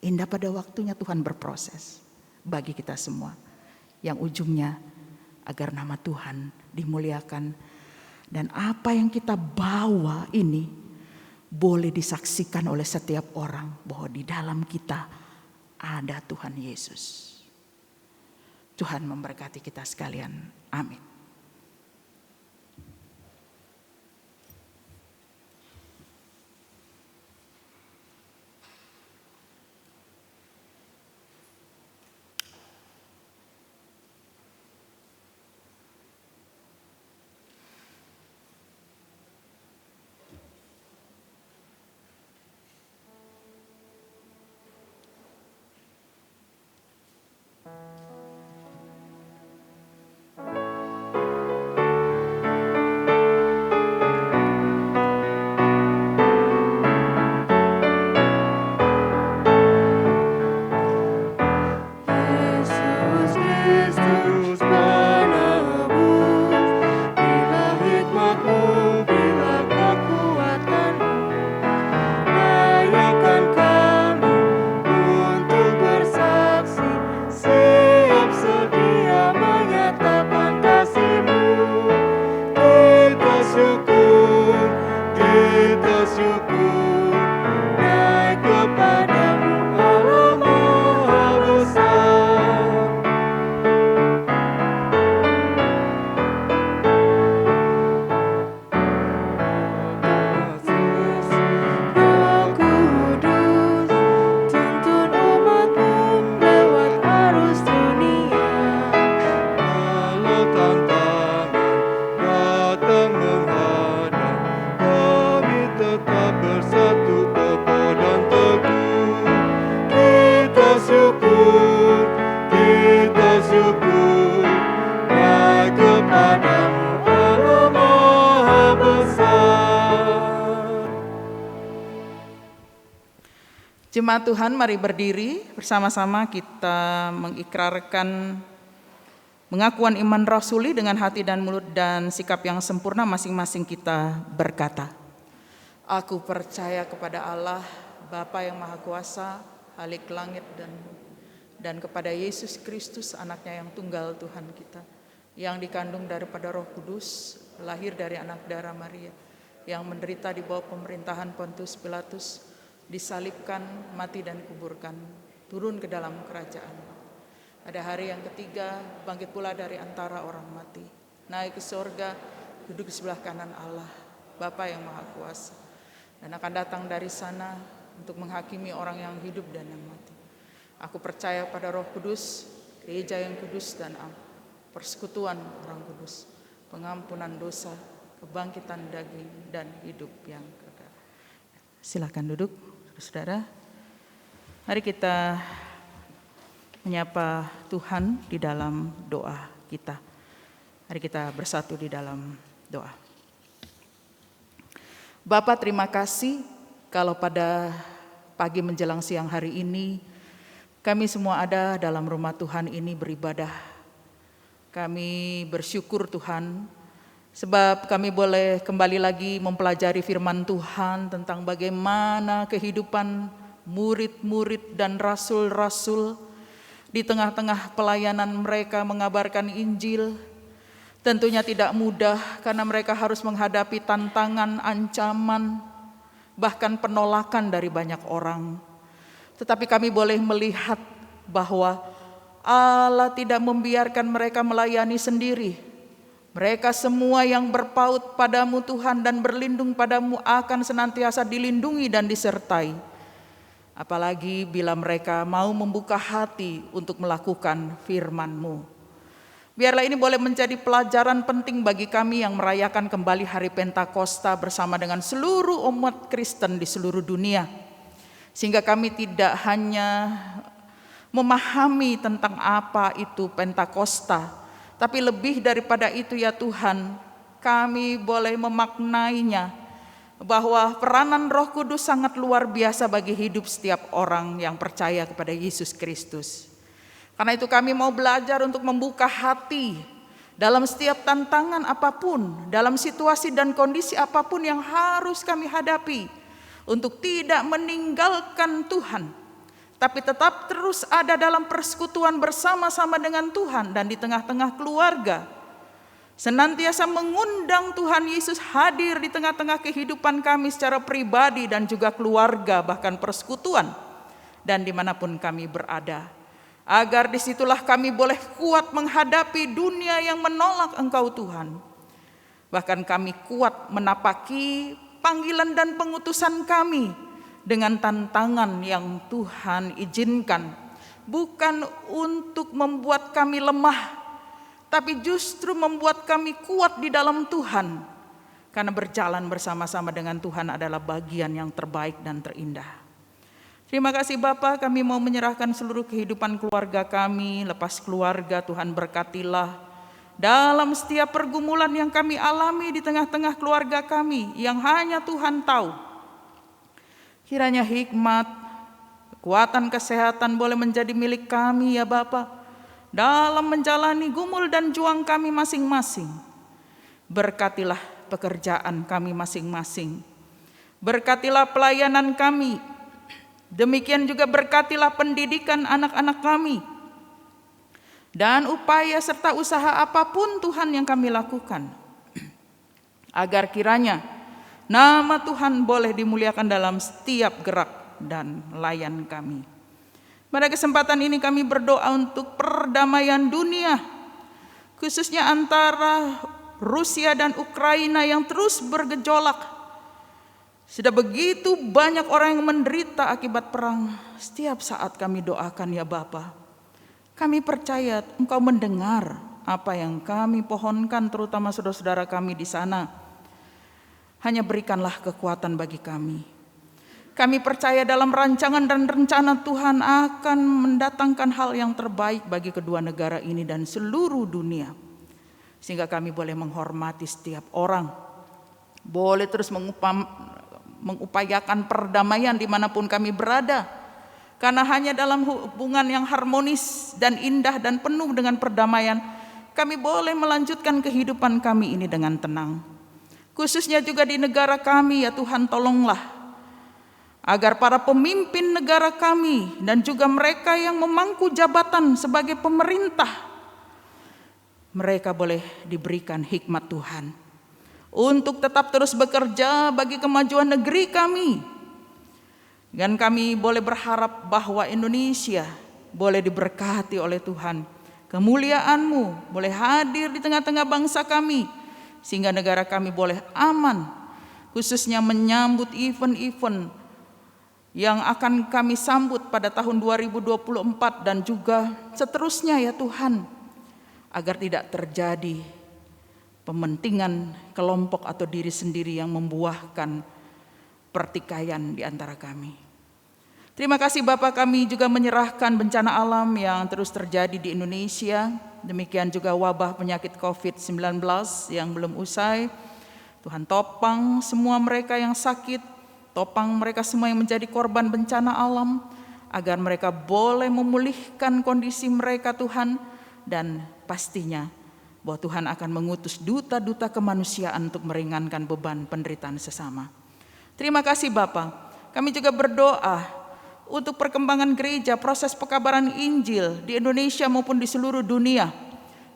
Indah pada waktunya Tuhan berproses bagi kita semua. Yang ujungnya agar nama Tuhan dimuliakan. Dan apa yang kita bawa ini boleh disaksikan oleh setiap orang bahwa di dalam kita ada Tuhan Yesus. Tuhan memberkati kita sekalian. Amin. Jemaat Tuhan, mari berdiri bersama-sama kita mengikrarkan pengakuan iman rasuli dengan hati dan mulut dan sikap yang sempurna. Masing-masing kita berkata, aku percaya kepada Allah Bapa yang Maha Kuasa, Halik langit dan kepada Yesus Kristus anaknya yang tunggal Tuhan kita, yang dikandung daripada Roh Kudus, lahir dari anak darah Maria, yang menderita di bawah pemerintahan Pontius Pilatus, disalibkan, mati dan kuburkan, turun ke dalam kerajaan. Pada hari yang ketiga bangkit pula dari antara orang mati, naik ke sorga, duduk di sebelah kanan Allah, Bapa yang Maha Kuasa, dan akan datang dari sana untuk menghakimi orang yang hidup dan yang mati. Aku percaya pada Roh Kudus, gereja yang kudus dan am, persekutuan orang kudus, pengampunan dosa, kebangkitan daging dan hidup yang kekal. Silakan duduk. Saudara, mari kita menyapa Tuhan di dalam doa kita. Mari kita bersatu di dalam doa. Bapa, terima kasih kalau pada pagi menjelang siang hari ini kami semua ada dalam rumah Tuhan ini beribadah. Kami bersyukur Tuhan, sebab kami boleh kembali lagi mempelajari firman Tuhan tentang bagaimana kehidupan murid-murid dan rasul-rasul di tengah-tengah pelayanan mereka mengabarkan Injil. Tentunya tidak mudah karena mereka harus menghadapi tantangan, ancaman, bahkan penolakan dari banyak orang. Tetapi kami boleh melihat bahwa Allah tidak membiarkan mereka melayani sendiri. Mereka semua yang berpaut padamu Tuhan dan berlindung padamu akan senantiasa dilindungi dan disertai. Apalagi bila mereka mau membuka hati untuk melakukan firman-Mu. Biarlah ini boleh menjadi pelajaran penting bagi kami yang merayakan kembali hari Pentakosta bersama dengan seluruh umat Kristen di seluruh dunia. Sehingga kami tidak hanya memahami tentang apa itu Pentakosta, tapi lebih daripada itu ya Tuhan, kami boleh memaknainya bahwa peranan Roh Kudus sangat luar biasa bagi hidup setiap orang yang percaya kepada Yesus Kristus. Karena itu kami mau belajar untuk membuka hati dalam setiap tantangan apapun, dalam situasi dan kondisi apapun yang harus kami hadapi, untuk tidak meninggalkan Tuhan, tapi tetap terus ada dalam persekutuan bersama-sama dengan Tuhan dan di tengah-tengah keluarga. Senantiasa mengundang Tuhan Yesus hadir di tengah-tengah kehidupan kami secara pribadi dan juga keluarga, bahkan persekutuan, dan dimanapun kami berada. Agar disitulah kami boleh kuat menghadapi dunia yang menolak Engkau Tuhan. Bahkan kami kuat menapaki panggilan dan pengutusan kami dengan tantangan yang Tuhan izinkan. Bukan untuk membuat kami lemah, tapi justru membuat kami kuat di dalam Tuhan. Karena berjalan bersama-sama dengan Tuhan adalah bagian yang terbaik dan terindah. Terima kasih Bapa, kami mau menyerahkan seluruh kehidupan keluarga kami. Lepas keluarga, Tuhan berkatilah dalam setiap pergumulan yang kami alami di tengah-tengah keluarga kami yang hanya Tuhan tahu. Kiranya hikmat, kekuatan, kesehatan boleh menjadi milik kami ya Bapa, dalam menjalani gumul dan juang kami masing-masing. Berkatilah pekerjaan kami masing-masing. Berkatilah pelayanan kami. Demikian juga berkatilah pendidikan anak-anak kami. Dan upaya serta usaha apapun Tuhan yang kami lakukan. Agar kiranya nama Tuhan boleh dimuliakan dalam setiap gerak dan layan kami. Pada kesempatan ini kami berdoa untuk perdamaian dunia, khususnya antara Rusia dan Ukraina yang terus bergejolak. Sudah begitu banyak orang yang menderita akibat perang. Setiap saat kami doakan ya Bapa. Kami percaya Engkau mendengar apa yang kami pohonkan, terutama saudara-saudara kami di sana. Hanya berikanlah kekuatan bagi kami. Kami percaya dalam rancangan dan rencana Tuhan akan mendatangkan hal yang terbaik bagi kedua negara ini dan seluruh dunia. Sehingga kami boleh menghormati setiap orang. Boleh terus mengupayakan perdamaian dimanapun kami berada. Karena hanya dalam hubungan yang harmonis dan indah dan penuh dengan perdamaian, kami boleh melanjutkan kehidupan kami ini dengan tenang. Khususnya juga di negara kami ya Tuhan, tolonglah agar para pemimpin negara kami dan juga mereka yang memangku jabatan sebagai pemerintah, mereka boleh diberikan hikmat Tuhan untuk tetap terus bekerja bagi kemajuan negeri kami. Dan kami boleh berharap bahwa Indonesia boleh diberkati oleh Tuhan. Kemuliaan-Mu boleh hadir di tengah-tengah bangsa kami, sehingga negara kami boleh aman, khususnya menyambut event-event yang akan kami sambut pada tahun 2024 dan juga seterusnya ya Tuhan, agar tidak terjadi pementingan kelompok atau diri sendiri yang membuahkan pertikaian di antara kami. Terima kasih Bapak, kami juga menyerahkan bencana alam yang terus terjadi di Indonesia. Demikian juga wabah penyakit COVID-19 yang belum usai. Tuhan topang semua mereka yang sakit, topang mereka semua yang menjadi korban bencana alam, agar mereka boleh memulihkan kondisi mereka Tuhan. Dan pastinya bahwa Tuhan akan mengutus duta-duta kemanusiaan untuk meringankan beban penderitaan sesama. Terima kasih Bapak. Kami juga berdoa untuk perkembangan gereja, proses pekabaran Injil di Indonesia maupun di seluruh dunia.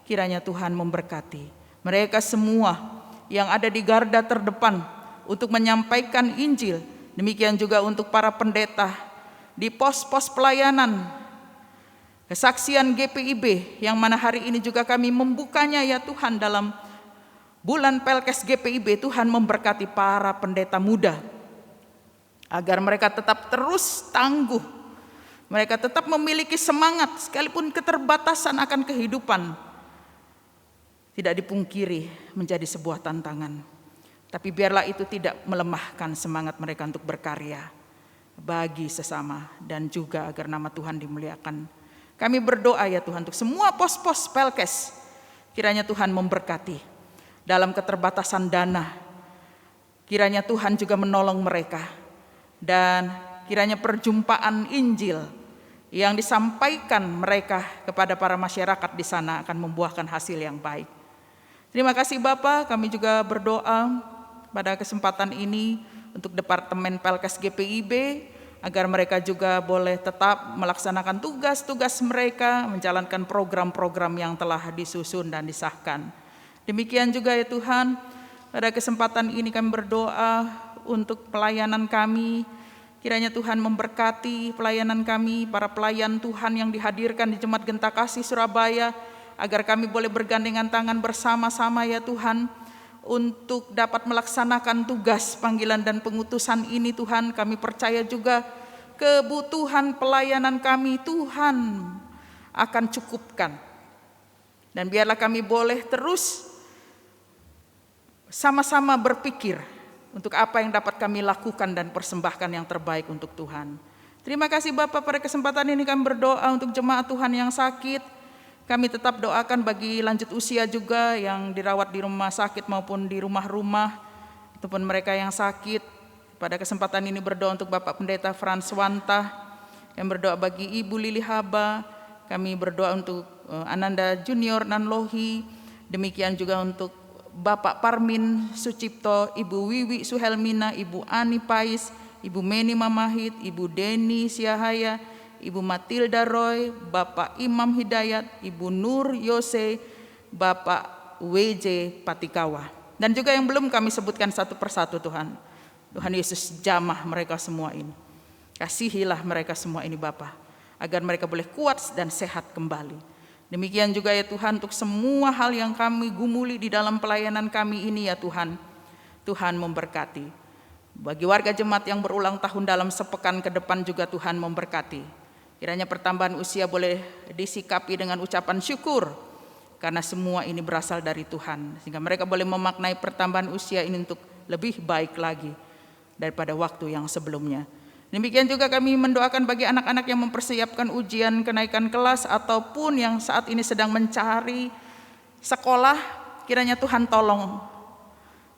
Kiranya Tuhan memberkati mereka semua yang ada di garda terdepan untuk menyampaikan Injil. Demikian juga untuk para pendeta di pos-pos pelayanan kesaksian GPIB yang mana hari ini juga kami membukanya ya Tuhan dalam bulan Pelkes GPIB, Tuhan memberkati para pendeta muda agar mereka tetap terus tangguh, mereka tetap memiliki semangat sekalipun keterbatasan akan kehidupan tidak dipungkiri menjadi sebuah tantangan. Tapi biarlah itu tidak melemahkan semangat mereka untuk berkarya bagi sesama dan juga agar nama Tuhan dimuliakan. Kami berdoa ya Tuhan untuk semua pos-pos Pelkes, kiranya Tuhan memberkati dalam keterbatasan dana. Kiranya Tuhan juga menolong mereka dan kiranya perjumpaan Injil yang disampaikan mereka kepada para masyarakat di sana akan membuahkan hasil yang baik. Terima kasih Bapak, kami juga berdoa pada kesempatan ini untuk Departemen Pelkes GPIB agar mereka juga boleh tetap melaksanakan tugas-tugas mereka, menjalankan program-program yang telah disusun dan disahkan. Demikian juga ya Tuhan, pada kesempatan ini kami berdoa untuk pelayanan kami. Kiranya Tuhan memberkati pelayanan kami, para pelayan Tuhan yang dihadirkan di Jemaat Genta Kasih Surabaya, agar kami boleh bergandengan tangan bersama-sama ya Tuhan, untuk dapat melaksanakan tugas panggilan dan pengutusan ini Tuhan. Kami percaya juga kebutuhan pelayanan kami Tuhan akan cukupkan. Dan biarlah kami boleh terus sama-sama berpikir untuk apa yang dapat kami lakukan dan persembahkan yang terbaik untuk Tuhan. Terima kasih Bapak, pada kesempatan ini kami berdoa untuk jemaat Tuhan yang sakit. Kami tetap doakan bagi lanjut usia juga yang dirawat di rumah sakit maupun di rumah-rumah, ataupun mereka yang sakit. Pada kesempatan ini berdoa untuk Bapak Pendeta Frans Wanta, yang berdoa bagi Ibu Lili Haba, kami berdoa untuk Ananda Junior Nanlohi, demikian juga untuk Bapak Parmin Sucipto, Ibu Wiwi Suhelmina, Ibu Ani Pais, Ibu Meni Mamahit, Ibu Deni Siahaya, Ibu Matilda Roy, Bapak Imam Hidayat, Ibu Nur Yose, Bapak WJ Patikawa. Dan juga yang belum kami sebutkan satu persatu Tuhan. Tuhan Yesus jamah mereka semua ini. Kasihilah mereka semua ini Bapa, agar mereka boleh kuat dan sehat kembali. Demikian juga ya Tuhan untuk semua hal yang kami gumuli di dalam pelayanan kami ini ya Tuhan. Tuhan memberkati. Bagi warga jemaat yang berulang tahun dalam sepekan ke depan juga Tuhan memberkati. Kiranya pertambahan usia boleh disikapi dengan ucapan syukur, karena semua ini berasal dari Tuhan, sehingga mereka boleh memaknai pertambahan usia ini untuk lebih baik lagi daripada waktu yang sebelumnya. Demikian juga kami mendoakan bagi anak-anak yang mempersiapkan ujian kenaikan kelas ataupun yang saat ini sedang mencari sekolah. Kiranya Tuhan tolong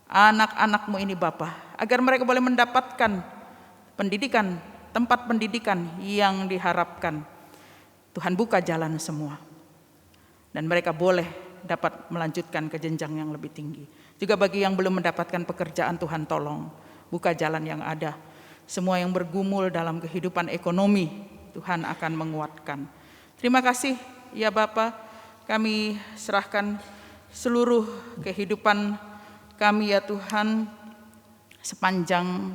anak-anak-Mu ini Bapa, agar mereka boleh mendapatkan pendidikan, tempat pendidikan yang diharapkan. Tuhan buka jalan semua, dan mereka boleh dapat melanjutkan ke jenjang yang lebih tinggi. Juga bagi yang belum mendapatkan pekerjaan, Tuhan tolong buka jalan yang ada. Semua yang bergumul dalam kehidupan ekonomi, Tuhan akan menguatkan. Terima kasih ya Bapa, kami serahkan seluruh kehidupan kami ya Tuhan sepanjang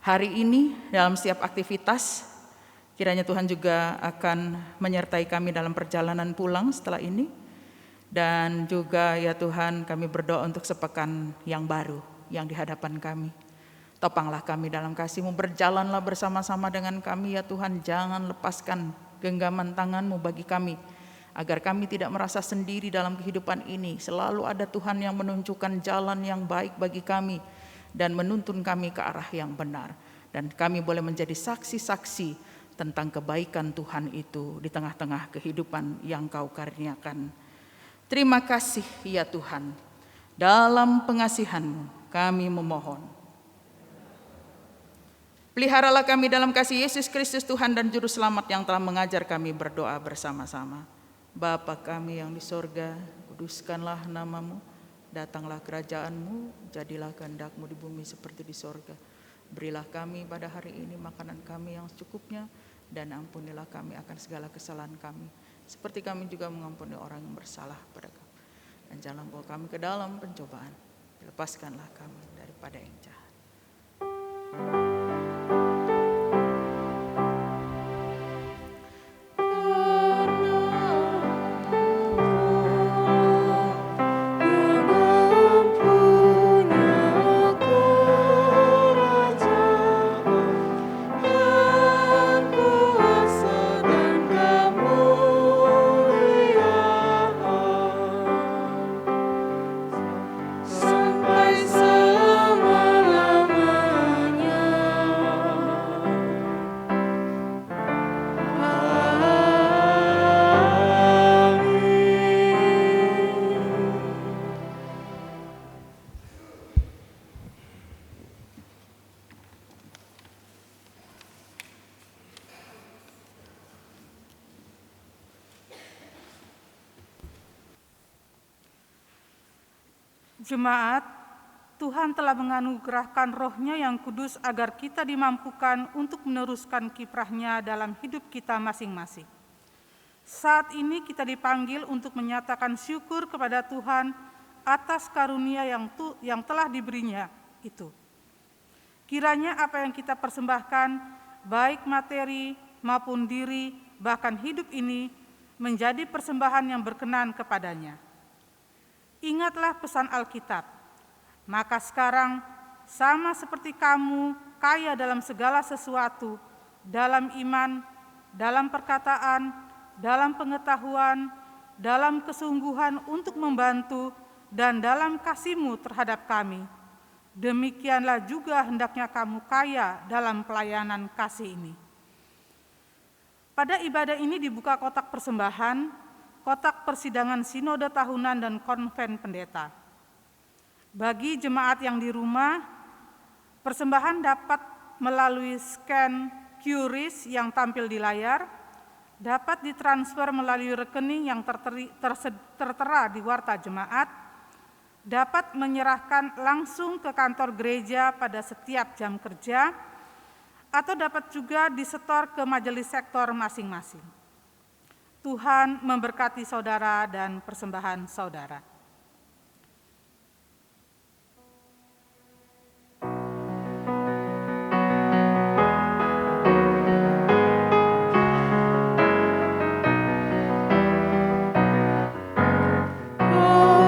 hari ini dalam setiap aktivitas. Kiranya Tuhan juga akan menyertai kami dalam perjalanan pulang setelah ini. Dan juga ya Tuhan, kami berdoa untuk sepekan yang baru yang di hadapan kami. Topanglah kami dalam kasih-Mu, berjalanlah bersama-sama dengan kami ya Tuhan. Jangan lepaskan genggaman tangan-Mu bagi kami, agar kami tidak merasa sendiri dalam kehidupan ini. Selalu ada Tuhan yang menunjukkan jalan yang baik bagi kami dan menuntun kami ke arah yang benar. Dan kami boleh menjadi saksi-saksi tentang kebaikan Tuhan itu di tengah-tengah kehidupan yang Kau karuniakan. Terima kasih ya Tuhan. Dalam pengasihan-Mu kami memohon. Peliharalah kami dalam kasih Yesus Kristus Tuhan dan Juru Selamat yang telah mengajar kami berdoa bersama-sama. Bapa kami yang di sorga, kuduskanlah nama-Mu. Datanglah kerajaan-Mu, jadilah kehendak-Mu di bumi seperti di sorga. Berilah kami pada hari ini makanan kami yang secukupnya, dan ampunilah kami akan segala kesalahan kami, seperti kami juga mengampuni orang yang bersalah pada kami. Dan jangan bawa kami ke dalam pencobaan, lepaskanlah kami daripada yang jahat. Yang Jemaat, Tuhan telah menganugerahkan Roh-Nya yang kudus agar kita dimampukan untuk meneruskan kiprah-Nya dalam hidup kita masing-masing. Saat ini kita dipanggil untuk menyatakan syukur kepada Tuhan atas karunia yang telah diberinya itu. Kiranya apa yang kita persembahkan, baik materi maupun diri, bahkan hidup ini, menjadi persembahan yang berkenan kepadanya. Ingatlah pesan Alkitab, maka sekarang sama seperti kamu kaya dalam segala sesuatu, dalam iman, dalam perkataan, dalam pengetahuan, dalam kesungguhan untuk membantu, dan dalam kasih-Mu terhadap kami. Demikianlah juga hendaknya kamu kaya dalam pelayanan kasih ini. Pada ibadah ini dibuka kotak persembahan, kotak persidangan sinode tahunan, dan konven pendeta. Bagi jemaat yang di rumah, persembahan dapat melalui scan QRIS yang tampil di layar, dapat ditransfer melalui rekening yang tertera di warta jemaat, dapat menyerahkan langsung ke kantor gereja pada setiap jam kerja, atau dapat juga disetor ke majelis sektor masing-masing. Tuhan memberkati saudara dan persembahan saudara. Oh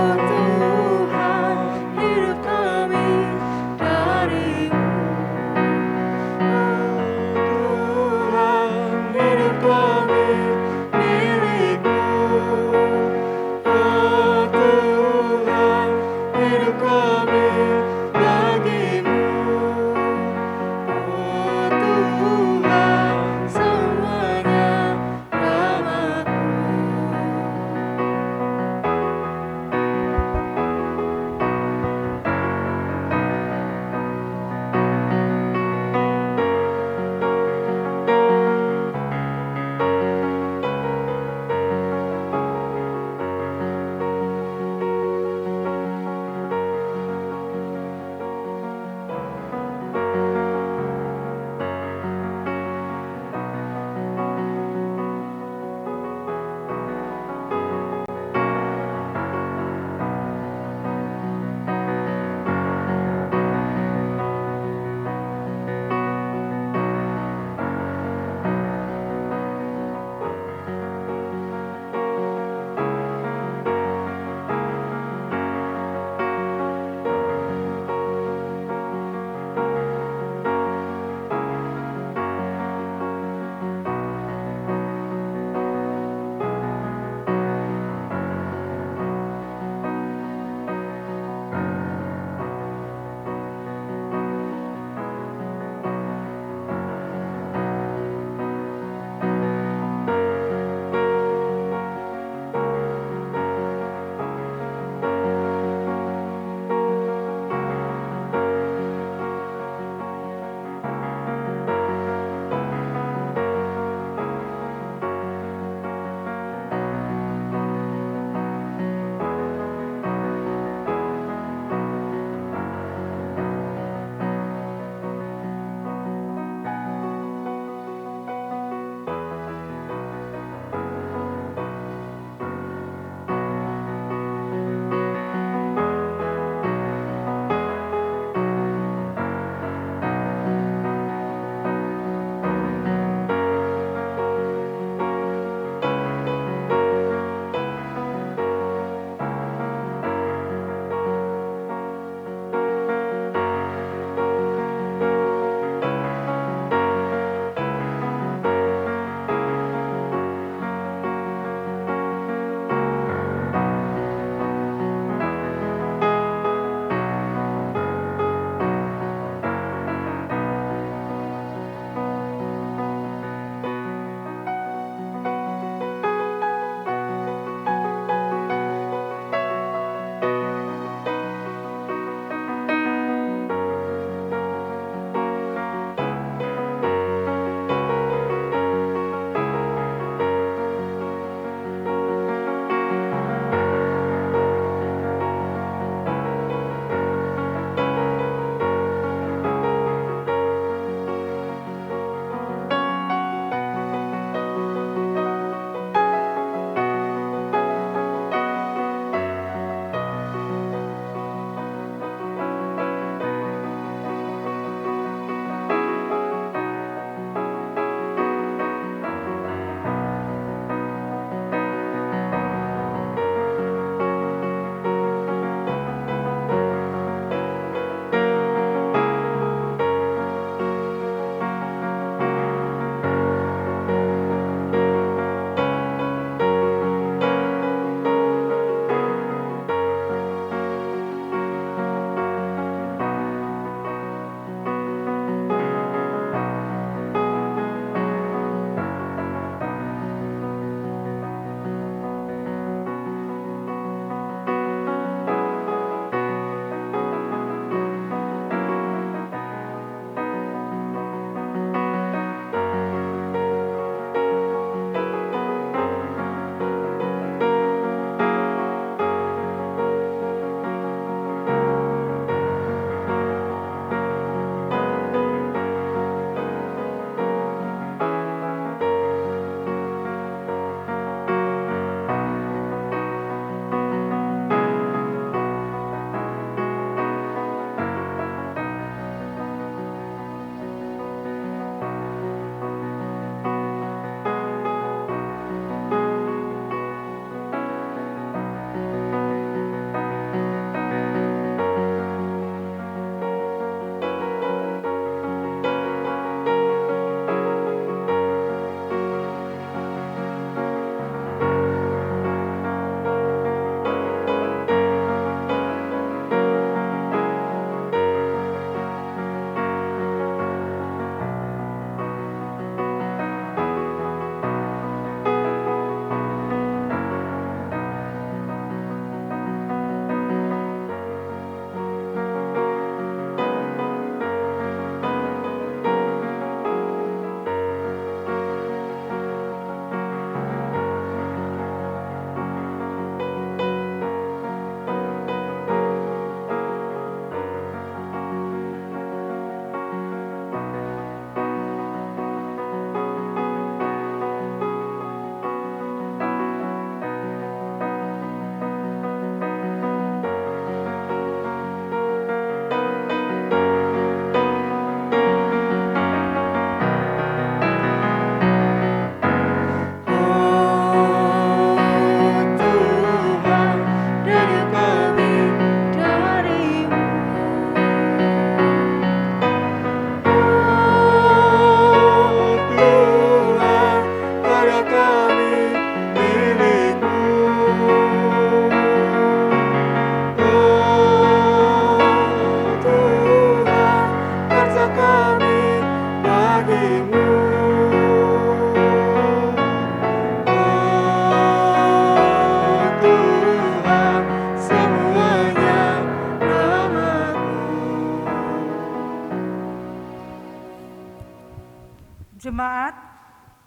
Jemaat,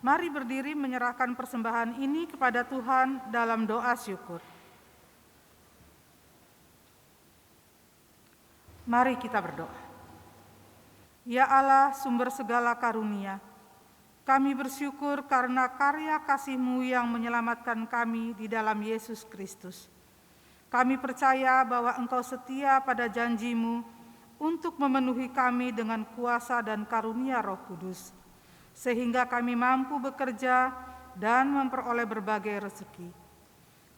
mari berdiri menyerahkan persembahan ini kepada Tuhan dalam doa syukur. Mari kita berdoa. Ya Allah, sumber segala karunia, kami bersyukur karena karya kasih-Mu yang menyelamatkan kami di dalam Yesus Kristus. Kami percaya bahwa Engkau setia pada janji-Mu untuk memenuhi kami dengan kuasa dan karunia Roh Kudus, sehingga kami mampu bekerja dan memperoleh berbagai rezeki.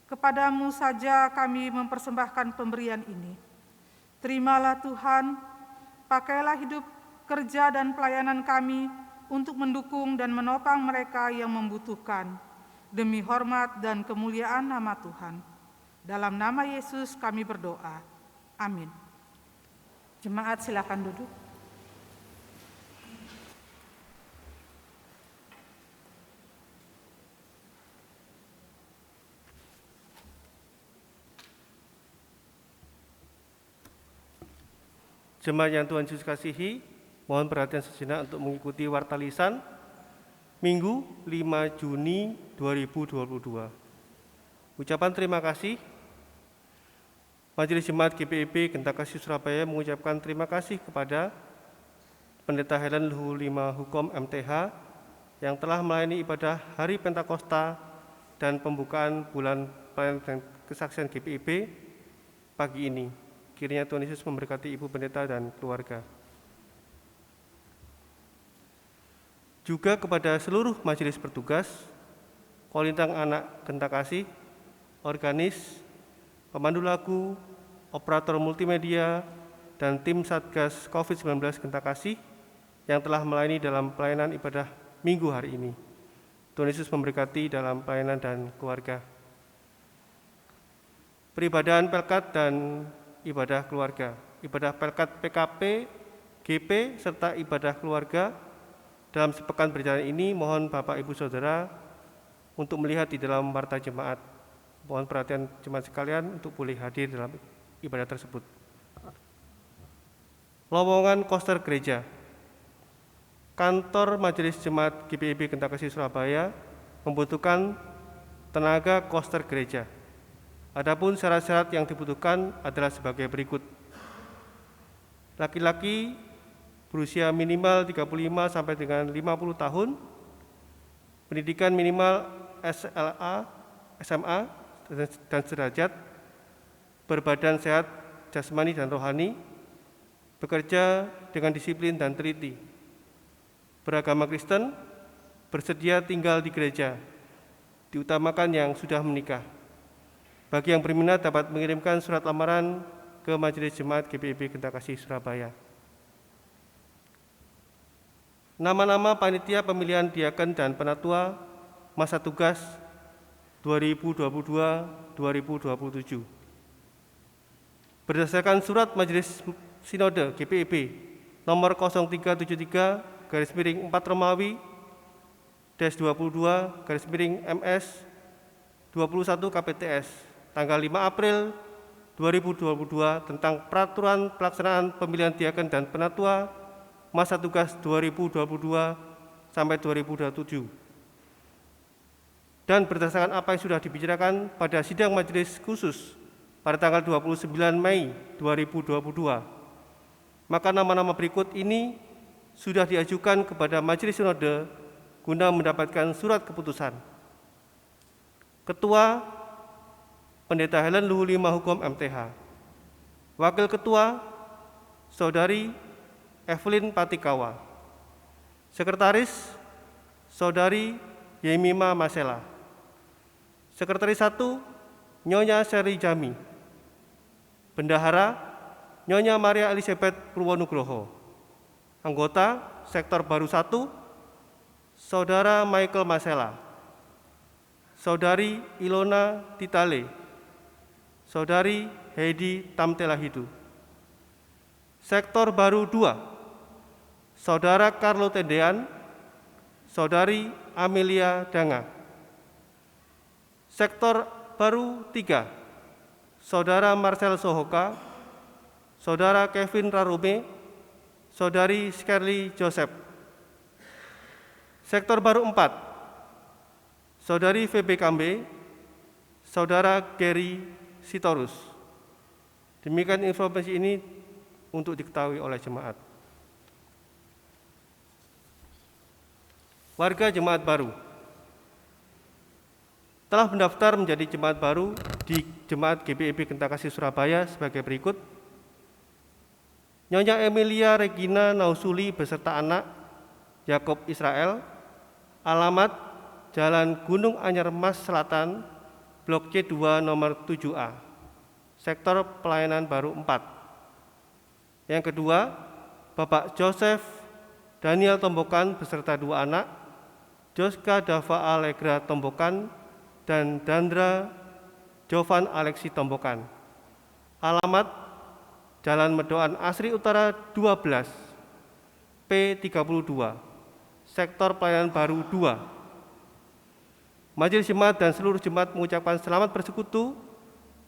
Kepadamu saja kami mempersembahkan pemberian ini. Terimalah Tuhan, pakailah hidup, kerja dan pelayanan kami untuk mendukung dan menopang mereka yang membutuhkan, demi hormat dan kemuliaan nama Tuhan. Dalam nama Yesus kami berdoa. Amin. Jemaat silakan duduk. Jemaat yang Tuhan Yesus kasihi, mohon perhatian sejenak untuk mengikuti warta lisan Minggu 5 Juni 2022. Ucapan terima kasih. Majelis Jemaat GPIB Gentakasih Surabaya mengucapkan terima kasih kepada Pendeta Helen Luhu Lima Hukom MTH yang telah melayani ibadah Hari Pentakosta dan pembukaan bulan pelayanan dan kesaksian GPIB pagi ini. Kiranya Tuhan Yesus memberkati Ibu Pendeta dan keluarga. Juga kepada seluruh majelis bertugas, Kolintang Anak Gentakasih, organis, pemandu lagu, operator multimedia, dan tim Satgas COVID-19 Gentakasih yang telah melayani dalam pelayanan ibadah Minggu hari ini. Tuhan Yesus memberkati dalam pelayanan dan keluarga. Peribadahan Pelkat dan ibadah keluarga, ibadah Pelkat PKP, GP, serta ibadah keluarga dalam sepekan berjalan ini, mohon Bapak Ibu Saudara untuk melihat di dalam warta jemaat. Mohon perhatian jemaat sekalian untuk boleh hadir dalam ibadah tersebut. Lowongan koster gereja. Kantor Majelis Jemaat GPIB Gentakasih Surabaya membutuhkan tenaga koster gereja. Adapun syarat-syarat yang dibutuhkan adalah sebagai berikut. Laki-laki berusia minimal 35 sampai dengan 50 tahun, pendidikan minimal SLA, SMA, dan sederajat, berbadan sehat jasmani dan rohani, bekerja dengan disiplin dan teliti, beragama Kristen, bersedia tinggal di gereja, diutamakan yang sudah menikah. Bagi yang berminat dapat mengirimkan surat lamaran ke Majelis Jemaat GPIB Gentakasih Surabaya. Nama-nama panitia pemilihan diaken dan penatua masa tugas 2022-2027. Berdasarkan surat Majelis Sinode GPIB nomor 0373/4 Romawi -22/MS 21 KPTS tanggal 5 April 2022 tentang peraturan pelaksanaan pemilihan diaken dan penatua masa tugas 2022 sampai 2027. Dan berdasarkan apa yang sudah dibicarakan pada sidang majelis khusus pada tanggal 29 Mei 2022, maka nama-nama berikut ini sudah diajukan kepada Majelis Sinode guna mendapatkan surat keputusan. Ketua Pendeta Helen Luhu Lima Hukom MTH. Wakil Ketua Saudari Evelyn Patikawa. Sekretaris Saudari Yemima Masela. Sekretaris 1 Nyonya Seri Jami. Bendahara Nyonya Maria Elizabeth Purwonugroho. Anggota Sektor Baru 1 Saudara Michael Masela. Saudari Ilona Titale. Saudari Heidi Tamtelahidu. Sektor Baru 2 Saudara Carlo Tendean, Saudari Amelia Danga. Sektor Baru 3 Saudara Marcel Sohoka, Saudara Kevin Rarume, Saudari Skerly Joseph. Sektor baru 4, Saudari VB Kambe, Saudara Gary Sitorus. Demikian informasi ini untuk diketahui oleh jemaat. Warga jemaat baru telah mendaftar menjadi jemaat baru di Jemaat GBIB Kentakasih Surabaya sebagai berikut. Nyonya Emilia Regina Nausuli beserta anak Yakob Israel, alamat Jalan Gunung Anyar Mas Selatan, Blok C2 nomor 7A, sektor pelayanan baru 4. Yang kedua, Bapak Joseph Daniel Tombokan beserta 2 anak, Joska Dava Allegra Tombokan dan Dandra Jovan Alexi Tombokan. Alamat Jalan Medoan Asri Utara 12, P32, sektor pelayanan baru 2. Majelis Jemaat dan seluruh jemaat mengucapkan selamat bersekutu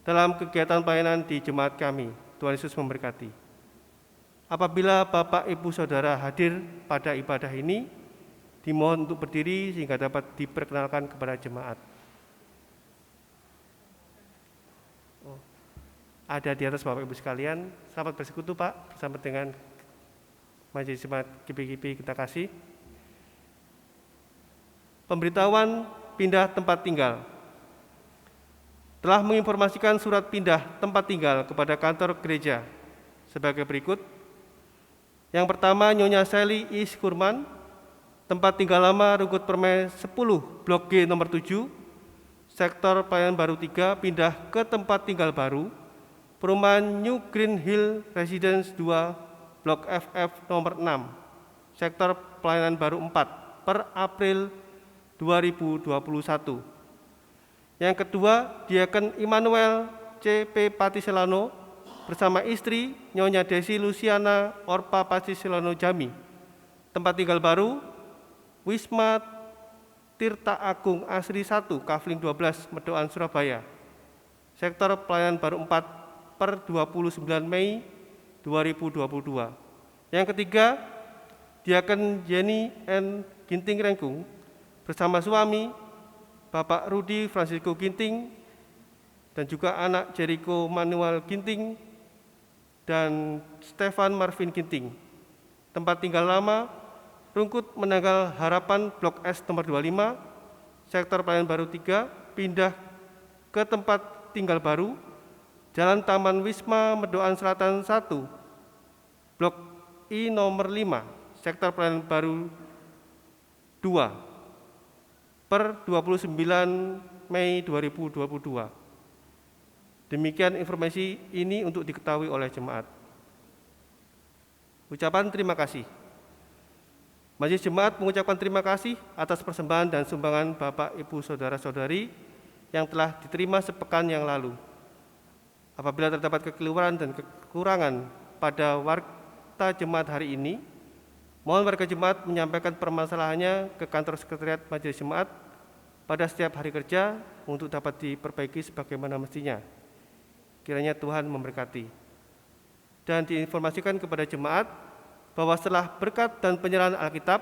dalam kegiatan pelayanan di jemaat kami. Tuhan Yesus memberkati. Apabila Bapak, Ibu, Saudara hadir pada ibadah ini, dimohon untuk berdiri sehingga dapat diperkenalkan kepada jemaat. Ada di atas Bapak Ibu sekalian. Selamat bersekutu Pak bersama dengan Majelis Jemaat GBIB Kentakasih. Pemberitahuan pindah tempat tinggal. Telah menginformasikan surat pindah tempat tinggal kepada kantor gereja sebagai berikut. Yang pertama, Nyonya Sally Is Kurman, tempat tinggal lama Rungkut Permai 10, Blok G nomor 7, sektor pelayanan baru 3, pindah ke tempat tinggal baru, Perumahan New Green Hill Residence 2, Blok FF nomor 6, sektor pelayanan baru 4, per April 2021. Yang kedua, Diaken Immanuel C.P. Patiselano bersama istri Nyonya Desi Luciana Orpa Patiselano Jami, tempat tinggal baru Wisma Tirta Agung Asri 1, Kafling 12, Medoan, Surabaya, sektor pelayanan baru 4, per 29 Mei 2022. Yang ketiga, Diaken Jenny N. Ginting Rengkung bersama suami Bapak Rudi Francisco Ginting dan juga anak Jericho Manuel Ginting dan Stefan Marvin Ginting, tempat tinggal lama Rungkut Menanggal Harapan Blok S nomor 25, sektor pelayanan baru 3, pindah ke tempat tinggal baru Jalan Taman Wisma Medoan Selatan 1, Blok I nomor 5, sektor pelayanan baru 2, per 29 Mei 2022. Demikian informasi ini untuk diketahui oleh jemaat. Ucapan terima kasih. Majelis Jemaat mengucapkan terima kasih atas persembahan dan sumbangan Bapak, Ibu, Saudara-saudari yang telah diterima sepekan yang lalu. Apabila terdapat kekeliruan dan kekurangan pada warta jemaat hari ini, mohon warga jemaat menyampaikan permasalahannya ke kantor sekretariat Majelis Jemaat pada setiap hari kerja untuk dapat diperbaiki sebagaimana mestinya. Kiranya Tuhan memberkati. Dan diinformasikan kepada jemaat bahwa setelah berkat dan penyerahan Alkitab,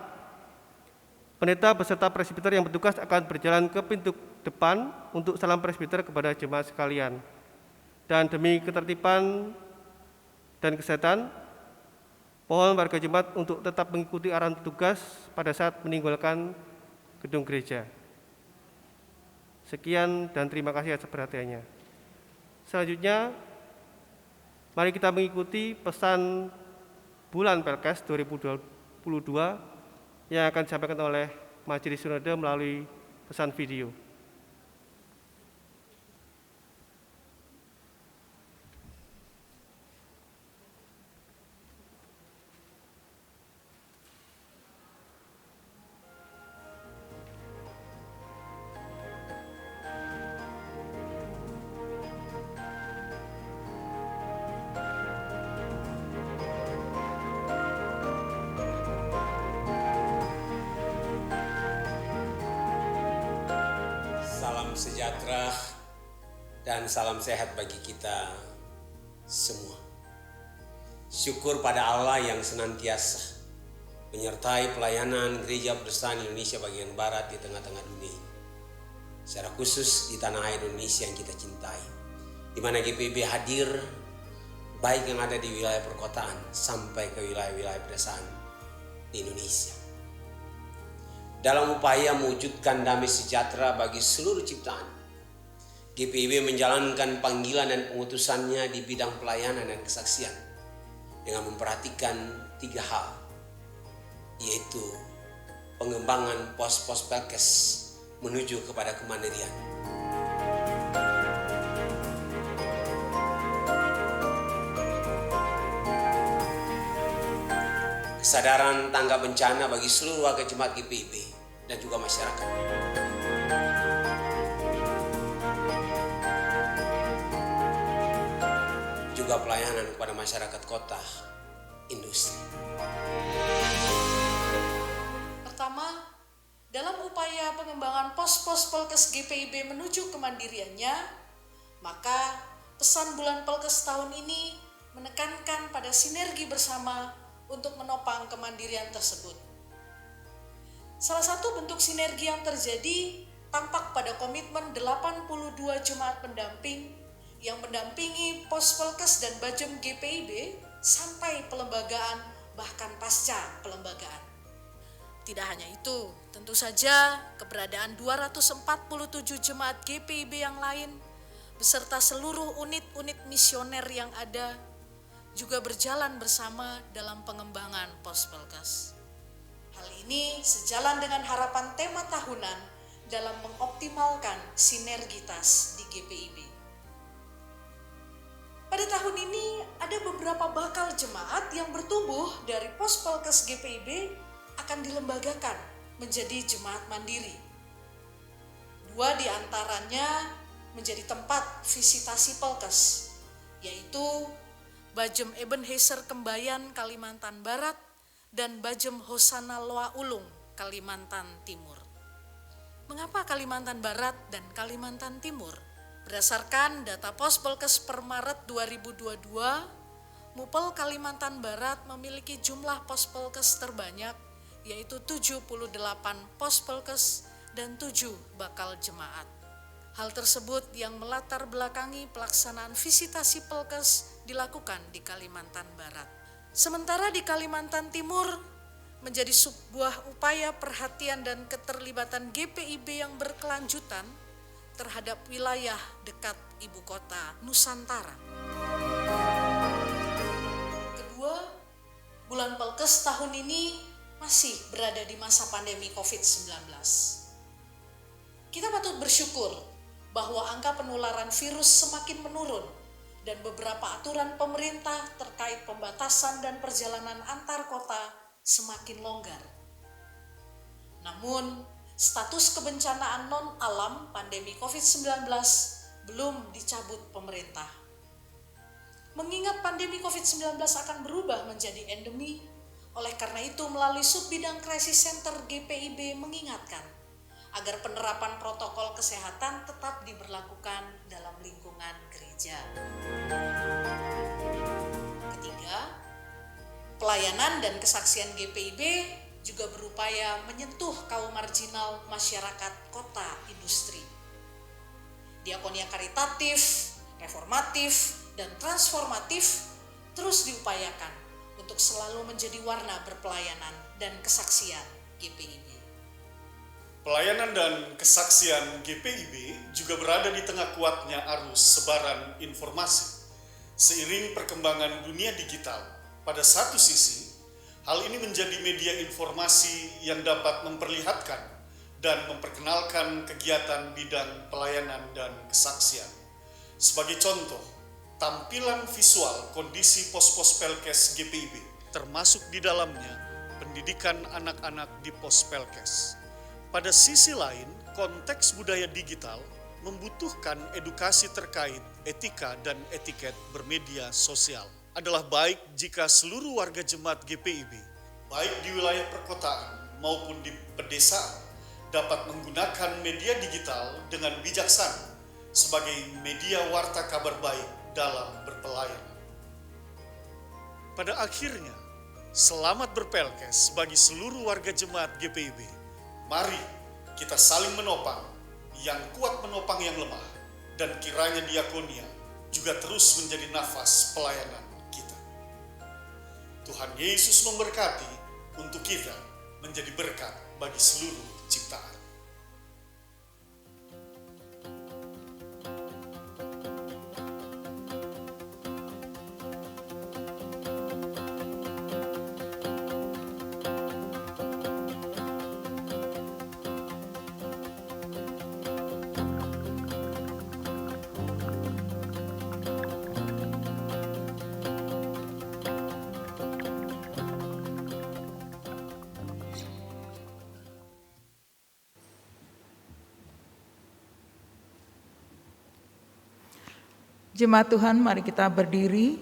pendeta beserta presbiter yang bertugas akan berjalan ke pintu depan untuk salam presbiter kepada jemaat sekalian. Dan demi ketertiban dan kesehatan, mohon warga jemaat untuk tetap mengikuti arahan petugas pada saat meninggalkan gedung gereja. Sekian dan terima kasih atas perhatiannya. Selanjutnya, mari kita mengikuti pesan bulan Pelkes 2022 yang akan disampaikan oleh Majelis Sinode melalui pesan video. Salam sejahtera dan salam sehat bagi kita semua. Syukur pada Allah yang senantiasa menyertai pelayanan Gereja Protestan Indonesia bagian Barat di tengah-tengah dunia ini. Secara khusus di tanah air Indonesia yang kita cintai, di mana GPIB hadir baik yang ada di wilayah perkotaan sampai ke wilayah-wilayah pedesaan di Indonesia. Dalam upaya mewujudkan damai sejahtera bagi seluruh ciptaan, GPIB menjalankan panggilan dan pengutusannya di bidang pelayanan dan kesaksian dengan memperhatikan 3 hal, yaitu pengembangan pos-pos Pelkes menuju kepada kemandirian, kesadaran tangga bencana bagi seluruh warga jemaat GPIB dan juga masyarakat, juga pelayanan kepada masyarakat kota, industri. Pertama, dalam upaya pengembangan pos-pos Pelkes GPIB menuju kemandiriannya, maka pesan bulan Pelkes tahun ini menekankan pada sinergi bersama untuk menopang kemandirian tersebut. Salah satu bentuk sinergi yang terjadi tampak pada komitmen 82 jemaat pendamping yang mendampingi pos Pelkes dan Bajem GPIB sampai pelembagaan bahkan pasca pelembagaan. Tidak hanya itu, tentu saja keberadaan 247 jemaat GPIB yang lain beserta seluruh unit-unit misioner yang ada juga berjalan bersama dalam pengembangan pos Pelkes. Hal ini sejalan dengan harapan tema tahunan dalam mengoptimalkan sinergitas di GPIB. Pada tahun ini ada beberapa bakal jemaat yang bertumbuh dari pos Pelkes GPIB akan dilembagakan menjadi jemaat mandiri. 2 di antaranya menjadi tempat visitasi Pelkes, yaitu Bajem Ebenezer Kembayan Kalimantan Barat dan Bajem Hosana Loa Ulung Kalimantan Timur. Mengapa Kalimantan Barat dan Kalimantan Timur? Berdasarkan data pos Pelkes per Maret 2022, Mupel Kalimantan Barat memiliki jumlah pos Pelkes terbanyak, yaitu 78 pos Pelkes dan 7 bakal jemaat. Hal tersebut yang melatar belakangi pelaksanaan visitasi Pelkes dilakukan di Kalimantan Barat. Sementara di Kalimantan Timur menjadi sebuah upaya perhatian dan keterlibatan GPIB yang berkelanjutan terhadap wilayah dekat ibu kota Nusantara. Kedua, bulan Pelkes tahun ini masih berada di masa pandemi COVID-19. Kita patut bersyukur bahwa angka penularan virus semakin menurun dan beberapa aturan pemerintah terkait pembatasan dan perjalanan antar kota semakin longgar. Namun, status kebencanaan non-alam pandemi COVID-19 belum dicabut pemerintah. Mengingat pandemi COVID-19 akan berubah menjadi endemi, oleh karena itu melalui Subbidang Crisis Center GPIB mengingatkan agar penerapan protokol kesehatan tetap diberlakukan dalam lingkungan gereja. Ketiga, pelayanan dan kesaksian GPIB juga berupaya menyentuh kaum marginal masyarakat kota industri. Diakonia karitatif, reformatif, dan transformatif terus diupayakan untuk selalu menjadi warna berpelayanan dan kesaksian GPIB. Pelayanan dan kesaksian GPIB juga berada di tengah kuatnya arus sebaran informasi. Seiring perkembangan dunia digital, pada satu sisi, hal ini menjadi media informasi yang dapat memperlihatkan dan memperkenalkan kegiatan bidang pelayanan dan kesaksian. Sebagai contoh, tampilan visual kondisi pos-pos Pelkes GPIB, termasuk di dalamnya pendidikan anak-anak di pos Pelkes. Pada sisi lain, konteks budaya digital membutuhkan edukasi terkait etika dan etiket bermedia sosial. Adalah baik jika seluruh warga jemaat GPIB, baik di wilayah perkotaan maupun di pedesaan, dapat menggunakan media digital dengan bijaksana sebagai media warta kabar baik dalam berpelayanan. Pada akhirnya, Selamat berpelkes bagi seluruh warga jemaat GPIB. Mari kita saling menopang, yang kuat menopang yang lemah, dan kiranya diakonia juga terus menjadi nafas pelayanan kita. Tuhan Yesus memberkati untuk kita menjadi berkat bagi seluruh ciptaan. Jemaat Tuhan, mari kita berdiri.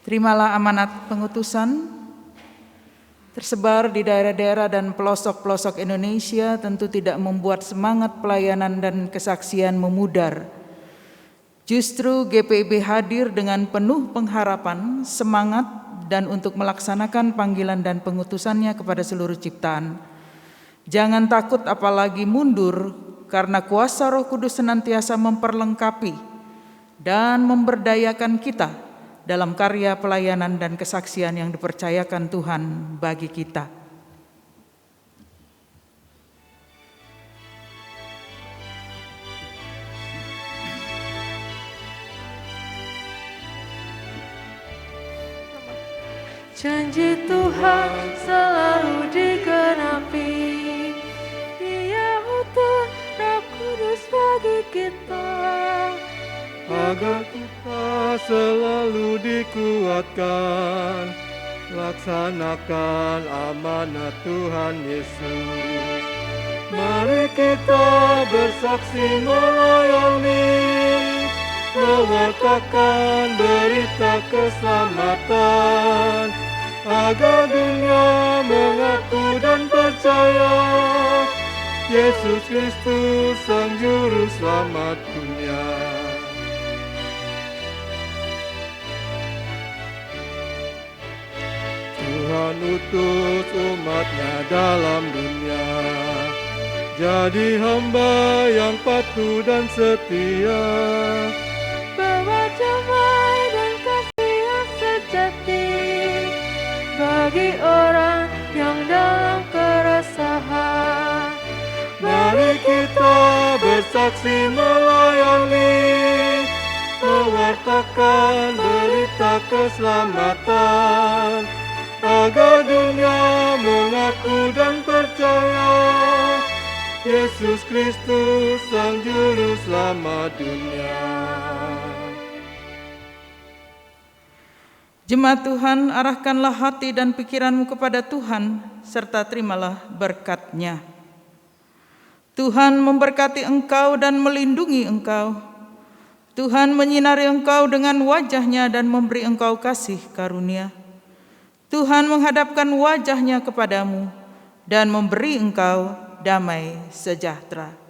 Terimalah amanat pengutusan tersebar di daerah-daerah dan pelosok-pelosok Indonesia, tentu tidak membuat semangat pelayanan dan kesaksian memudar. Justru GPIB hadir dengan penuh pengharapan, semangat, dan untuk melaksanakan panggilan dan pengutusannya kepada seluruh ciptaan. Jangan takut apalagi mundur, karena kuasa Roh Kudus senantiasa memperlengkapi dan memberdayakan kita dalam karya pelayanan dan kesaksian yang dipercayakan Tuhan bagi kita. Janji Tuhan selalu digenapi, Dia utus Roh Kudus bagi kita, agar kita selalu dikuatkan, laksanakan amanat Tuhan Yesus. Mari kita bersaksi melayani, mewartakan berita keselamatan, agar dunia mengaku dan percaya Yesus Kristus Sang Juru Selamat dunia. Tuhan utus umat-Nya dalam dunia, jadi hamba yang patuh dan setia, bawa damai dan kasih yang sejati bagi orang yang dalam keresahan. Mari kita bersaksi melayani, mewartakan berita keselamatan, agar dunia mengaku dan percaya Yesus Kristus Sang Juru Selamat dunia. Jemaat Tuhan, arahkanlah hati dan pikiranmu kepada Tuhan, serta terimalah berkat-Nya. Tuhan memberkati engkau dan melindungi engkau. Tuhan menyinari engkau dengan wajah-Nya dan memberi engkau kasih karunia. Tuhan menghadapkan wajah-Nya kepadamu dan memberi engkau damai sejahtera.